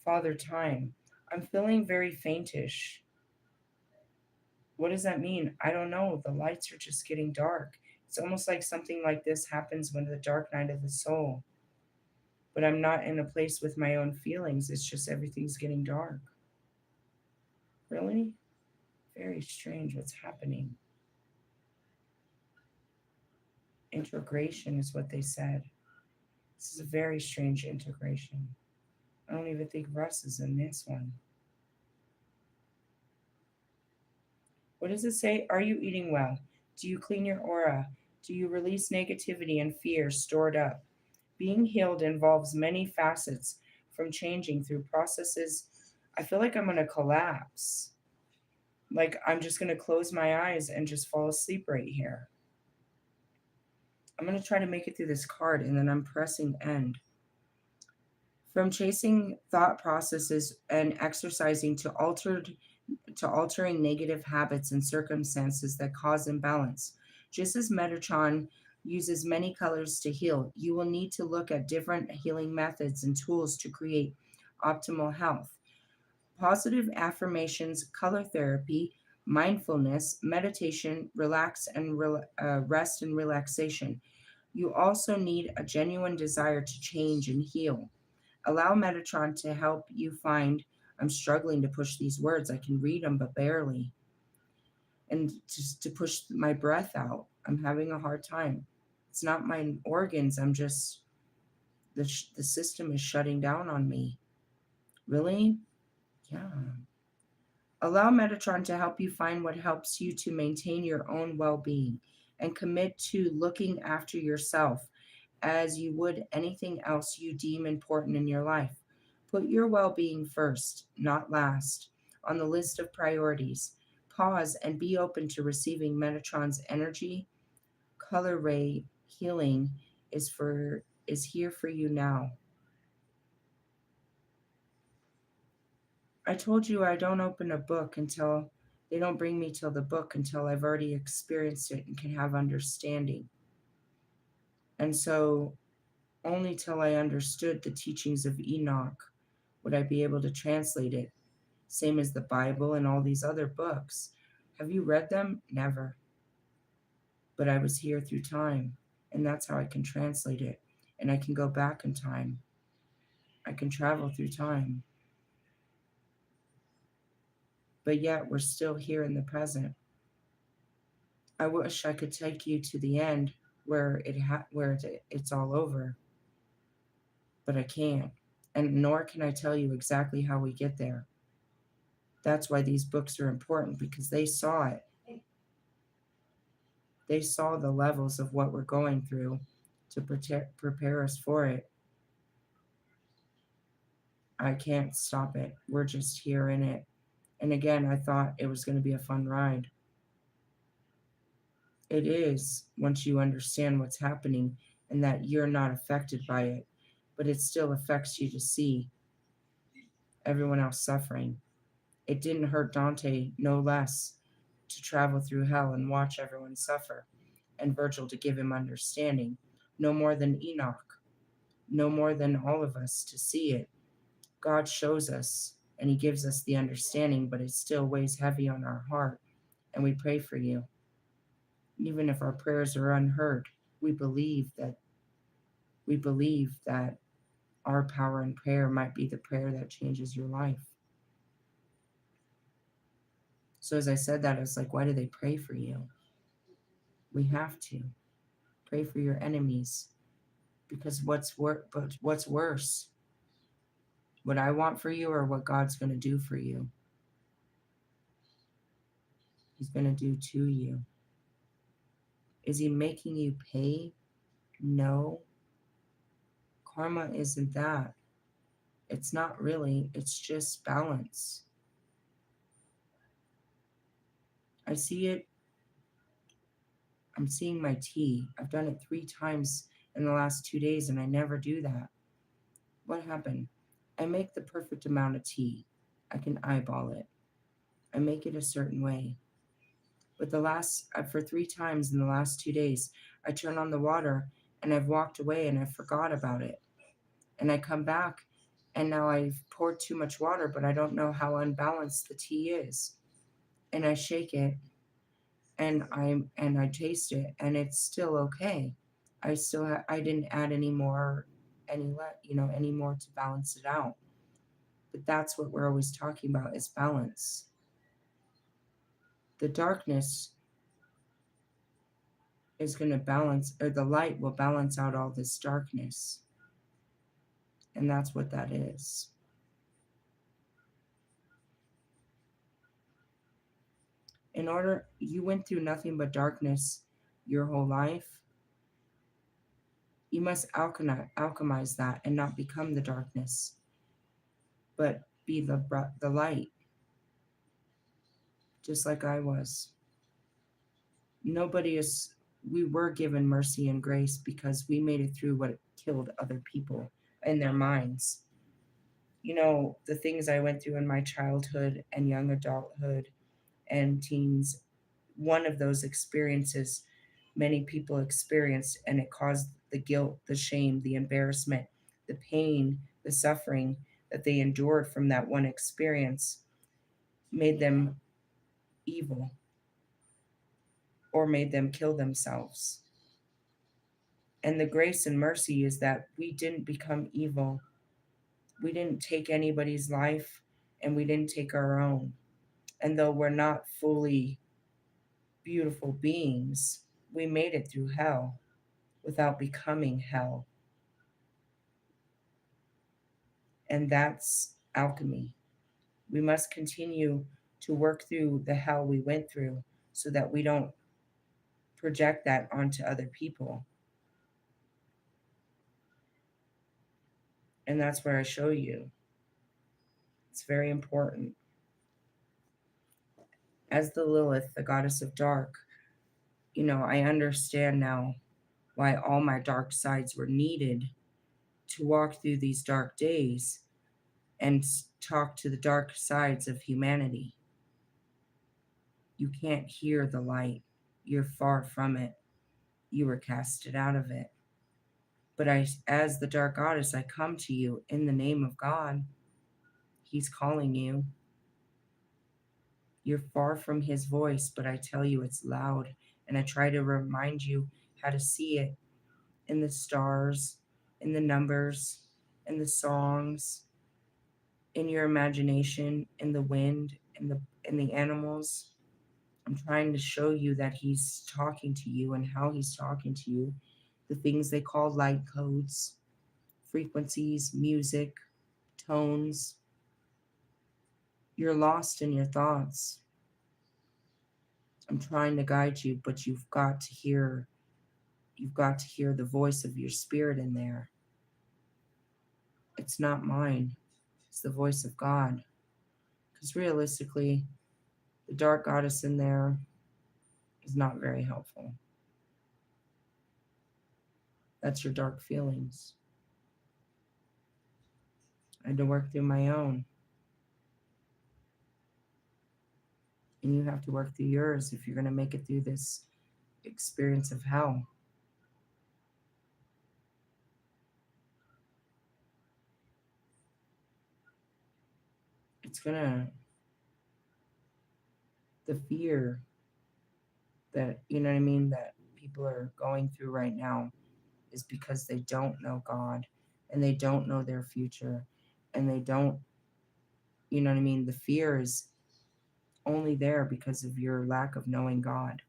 Father Time. I'm feeling very faintish. What does that mean? I don't know. The lights are just getting dark. It's almost like something like this happens when the dark night of the soul. But I'm not in a place with my own feelings. It's just everything's getting dark. Really? Very strange what's happening. Integration is what they said. This is a very strange integration. I don't even think Russ is in this one. What does it say? Are you eating well? Do you clean your aura? Do you release negativity and fear stored up? Being healed involves many facets, from changing through processes. I feel like I'm going to collapse. Like I'm just going to close my eyes and just fall asleep right here. I'm going to try to make it through this card and then I'm pressing end. From chasing thought processes and exercising to altering negative habits and circumstances that cause imbalance. Just as Metatron uses many colors to heal, you will need to look at different healing methods and tools to create optimal health. Positive affirmations, color therapy, mindfulness, meditation, rest and relaxation. You also need a genuine desire to change and heal. Allow Metatron to help you find. I'm struggling to push these words. I can read them, but barely. And just to push my breath out, I'm having a hard time. It's not my organs. I'm just, the system is shutting down on me. Really? Yeah. Allow Metatron to help you find what helps you to maintain your own well being and commit to looking after yourself as you would anything else you deem important in your life. Put your well being first, not last, on the list of priorities. Pause and be open to receiving Metatron's energy. Color ray healing is here for you now. I told you I don't open a book until they don't bring me till the book until I've already experienced it and can have understanding. And so only till I understood the teachings of Enoch would I be able to translate it. Same as the Bible and all these other books. Have you read them? Never. But I was here through time, and that's how I can translate it. And I can go back in time. I can travel through time. But yet we're still here in the present. I wish I could take you to the end where it's all over, but I can't. And nor can I tell you exactly how we get there. That's why these books are important, because they saw it. They saw the levels of what we're going through to prepare us for it. I can't stop it. We're just here in it. And again, I thought it was going to be a fun ride. It is, once you understand what's happening and that you're not affected by it, but it still affects you to see everyone else suffering. It didn't hurt Dante no less to travel through hell and watch everyone suffer, and Virgil to give him understanding, no more than Enoch, no more than all of us to see it. God shows us and he gives us the understanding, but it still weighs heavy on our heart, and we pray for you. Even if our prayers are unheard, we believe that our power in prayer might be the prayer that changes your life. So as I said that, I was like, why do they pray for you? We have to pray for your enemies, Because what's worse? What I want for you or what God's going to do for you? He's going to do to you. Is he making you pay? No. Karma isn't that. It's not really. It's just balance. I see it. I'm seeing my tea. I've done it 3 times in the last 2 days and I never do that. What happened? I make the perfect amount of tea. I can eyeball it. I make it a certain way. But for 3 times in the last 2 days, I turn on the water and I've walked away and I forgot about it. And I come back and now I've poured too much water, but I don't know how unbalanced the tea is. And I shake it and I taste it and it's still okay. I didn't add any more, any more to balance it out. But that's what we're always talking about is balance. The darkness is going to balance, or the light will balance out all this darkness. And that's what that is. You went through nothing but darkness your whole life. You must alchemize that and not become the darkness, but be the light, just like I was. We were given mercy and grace because we made it through what killed other people in their minds. The things I went through in my childhood and young adulthood and teens, one of those experiences many people experienced, and it caused the guilt, the shame, the embarrassment, the pain, the suffering that they endured from that one experience made them evil or made them kill themselves. And the grace and mercy is that we didn't become evil. We didn't take anybody's life and we didn't take our own. And though we're not fully beautiful beings, we made it through hell without becoming hell. And that's alchemy. We must continue to work through the hell we went through so that we don't project that onto other people. And that's where I show you. It's very important. As the Lilith, the goddess of dark, I understand now why all my dark sides were needed to walk through these dark days and talk to the dark sides of humanity. You can't hear the light. You're far from it. You were casted out of it. But as the dark goddess, I come to you in the name of God. He's calling you. You're far from his voice, but I tell you it's loud. And I try to remind you how to see it in the stars, in the numbers, in the songs, in your imagination, in the wind, in the animals. I'm trying to show you that he's talking to you and how he's talking to you. The things they call light codes, frequencies, music, tones. You're lost in your thoughts. I'm trying to guide you, but you've got to hear the voice of your spirit in there. It's not mine. It's the voice of God. Because realistically, the dark goddess in there is not very helpful. That's your dark feelings. I had to work through my own. And you have to work through yours if you're going to make it through this experience of hell. It's the fear that, that people are going through right now is because they don't know God and they don't know their future and they don't, the fear is only there because of your lack of knowing God.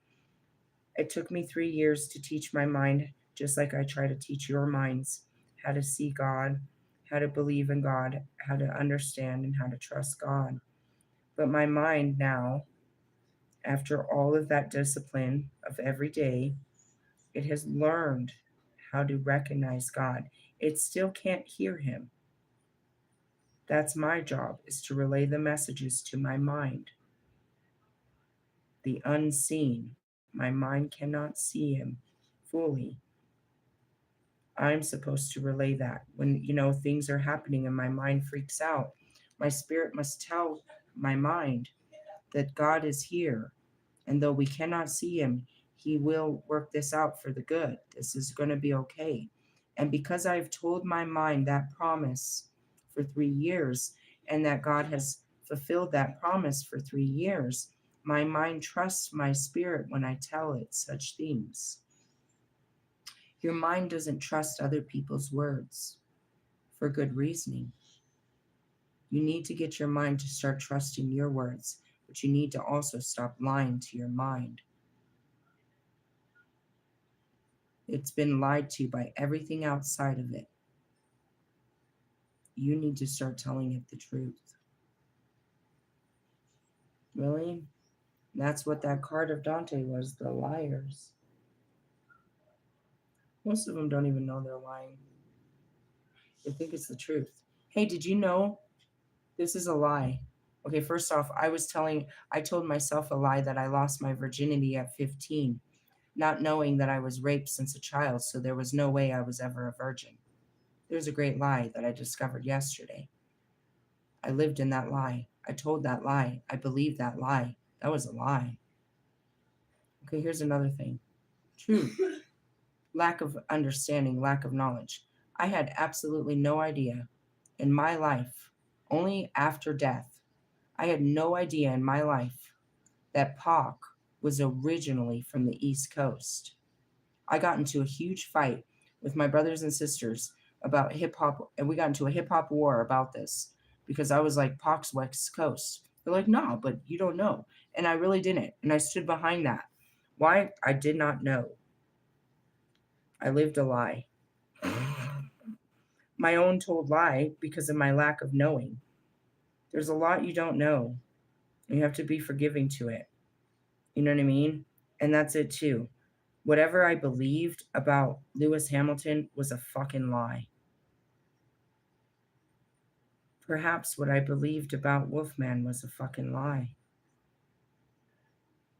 It took me 3 years to teach my mind just like I try to teach your minds how to see God, how to believe in God, how to understand, and how to trust God. But my mind now, after all of that discipline of every day, it has learned how to recognize God. It still can't hear him. That's my job, is to relay the messages to my mind. The unseen. My mind cannot see him fully. I'm supposed to relay that. When, things are happening and my mind freaks out, my spirit must tell my mind that God is here. And though we cannot see him, he will work this out for the good. This is going to be okay. And because I've told my mind that promise for 3 years, and that God has fulfilled that promise for 3 years, my mind trusts my spirit when I tell it such things. Your mind doesn't trust other people's words for good reasoning. You need to get your mind to start trusting your words, but you need to also stop lying to your mind. It's been lied to by everything outside of it. You need to start telling it the truth. Really? That's what that card of Dante was, the liars. Most of them don't even know they're lying. They think it's the truth. Hey, did you know this is a lie? Okay, first off, I told myself a lie that I lost my virginity at 15, not knowing that I was raped since a child, so there was no way I was ever a virgin. There's a great lie that I discovered yesterday. I lived in that lie. I told that lie. I believed that lie. That was a lie. Okay, here's another thing. Truth. Lack of understanding, lack of knowledge. I had absolutely no idea in my life, only after death, I had no idea in my life that Pac was originally from the East Coast. I got into a huge fight with my brothers and sisters about hip hop, and we got into a hip hop war about this because I was like, Pac's West Coast. They're like, no, but you don't know. And I really didn't. And I stood behind that. Why? I did not know. I lived a lie. My own told lie because of my lack of knowing. There's a lot you don't know. You have to be forgiving to it. You know what I mean? And that's it too. Whatever I believed about Lewis Hamilton was a fucking lie. Perhaps what I believed about Wolfman was a fucking lie.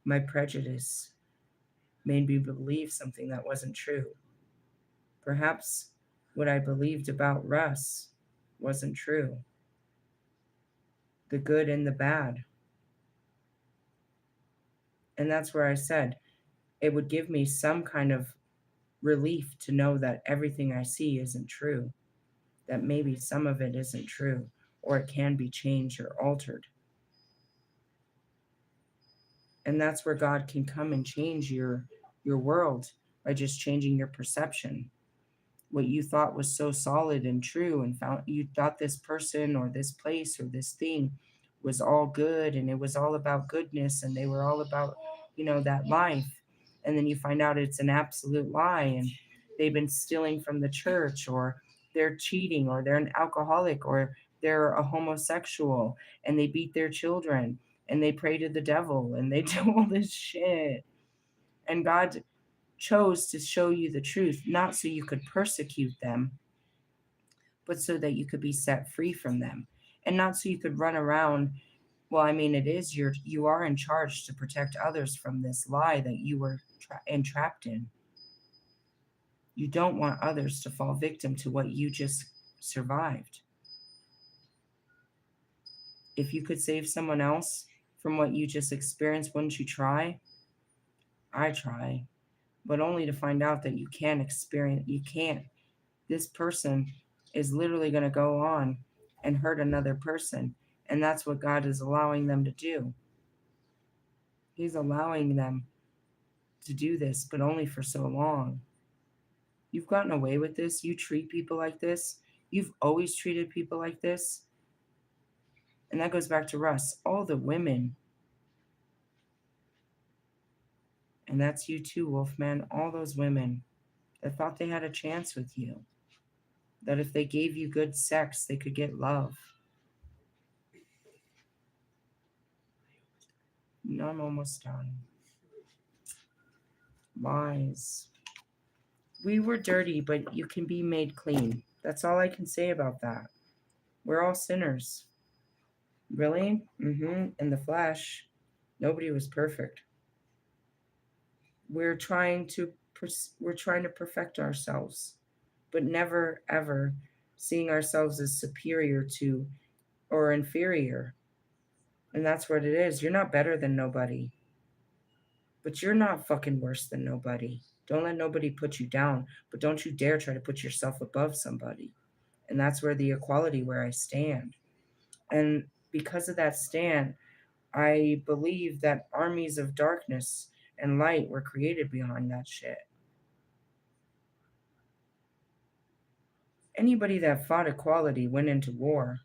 My prejudice made me believe something that wasn't true. Perhaps what I believed about Russ wasn't true. The good and the bad. And that's where I said it would give me some kind of relief to know that everything I see isn't true, that maybe some of it isn't true, or it can be changed or altered. And that's where God can come and change your world by just changing your perception. What you thought was so solid and true, and found you thought this person or this place or this thing was all good and it was all about goodness and they were all about, that life. And then you find out it's an absolute lie and they've been stealing from the church, or they're cheating, or they're an alcoholic, or they're a homosexual and they beat their children and they pray to the devil and they do all this shit. And God chose to show you the truth, not so you could persecute them, but so that you could be set free from them. And not so you could run around. Well, I mean, you are in charge to protect others from this lie that you were entrapped in. You don't want others to fall victim to what you just survived. If you could save someone else from what you just experienced, wouldn't you try? I try, but only to find out that you can't. This person is literally going to go on and hurt another person. And that's what God is allowing them to do. He's allowing them to do this, but only for so long. You've gotten away with this. You treat people like this. You've always treated people like this. And that goes back to Russ. All the women. And that's you too, Wolfman. All those women. that thought they had a chance with you, that if they gave you good sex, they could get love. No, I'm almost done. Lies. We were dirty, but you can be made clean. That's all I can say about that. We're all sinners. Really? Mm-hmm. In the flesh, nobody was perfect. We're trying to we're trying to perfect ourselves, but never ever seeing ourselves as superior to or inferior. And that's what it is. You're not better than nobody, but you're not fucking worse than nobody. Don't let nobody put you down, but don't you dare try to put yourself above somebody. And that's where the equality where I stand. And because of that stand, I believe that armies of darkness and light were created behind that shit. Anybody that fought equality went into war.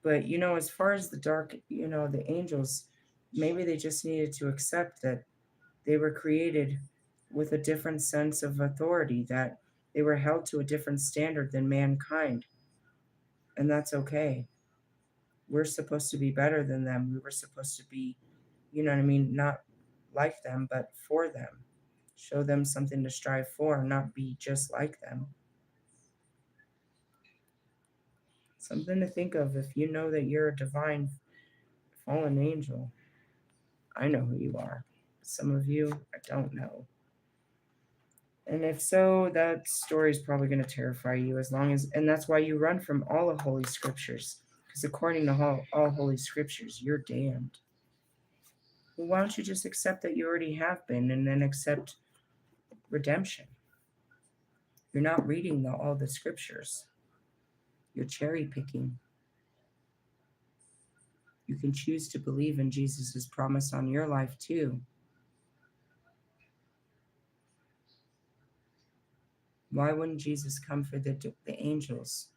But as far as the dark, the angels, maybe they just needed to accept that they were created with a different sense of authority, that they were held to a different standard than mankind. And that's okay. We're supposed to be better than them. We were supposed to be, not like them, but for them. Show them something to strive for, not be just like them. Something to think of if you know that you're a divine fallen angel. I know who you are. Some of you, I don't know. And if so, that story is probably going to terrify you and that's why you run from all the Holy Scriptures. Because according to all Holy Scriptures, you're damned. Well, why don't you just accept that you already have been and then accept redemption? You're not reading all the Scriptures, you're cherry picking. You can choose to believe in Jesus' promise on your life too. Why wouldn't Jesus come for the angels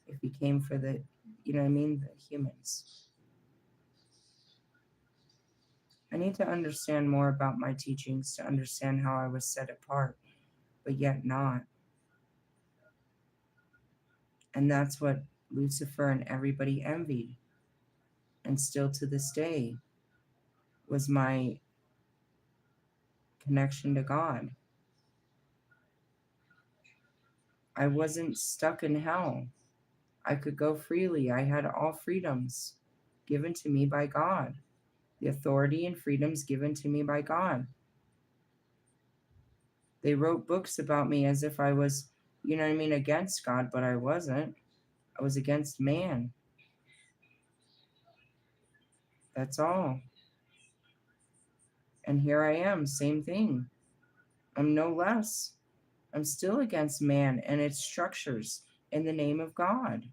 if he came for the humans? I need to understand more about my teachings to understand how I was set apart, but yet not. And that's what Lucifer and everybody envied. And still to this day was my connection to God. I wasn't stuck in hell. I could go freely. I had all freedoms given to me by God. The authority and freedoms given to me by God. They wrote books about me as if I was, against God, but I wasn't. I was against man. That's all. And here I am, same thing. I'm no less. I'm still against man and its structures in the name of God.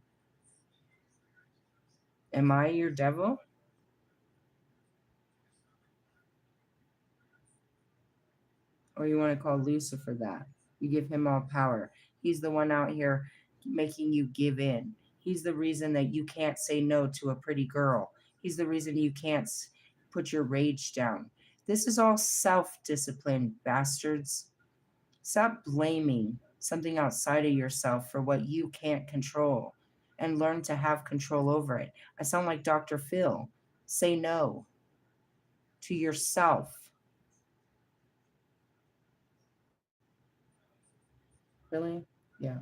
Am I your devil? Or you want to call Lucifer that? You give him all power. He's the one out here making you give in. He's the reason that you can't say no to a pretty girl. He's the reason you can't put your rage down. This is all self-discipline, bastards. Stop blaming something outside of yourself for what you can't control and learn to have control over it. I sound like Dr. Phil. Say no to yourself. Really? Yeah.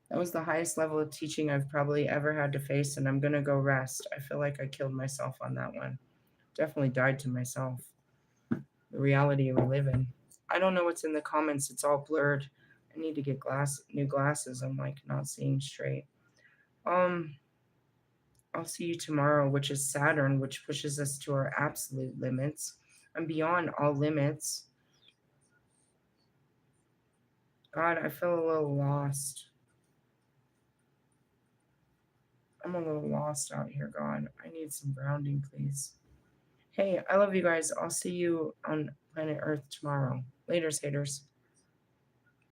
That was the highest level of teaching I've probably ever had to face, and I'm going to go rest. I feel like I killed myself on that one. Definitely died to myself. The reality we live in. I don't know what's in the comments. It's all blurred. I need to get new glasses. I'm like not seeing straight. I'll see you tomorrow, which is Saturn, which pushes us to our absolute limits. I'm beyond all limits. God, I feel a little lost. I'm a little lost out here, God. I need some grounding, please. Hey, I love you guys. I'll see you on planet Earth tomorrow. Laters, haters.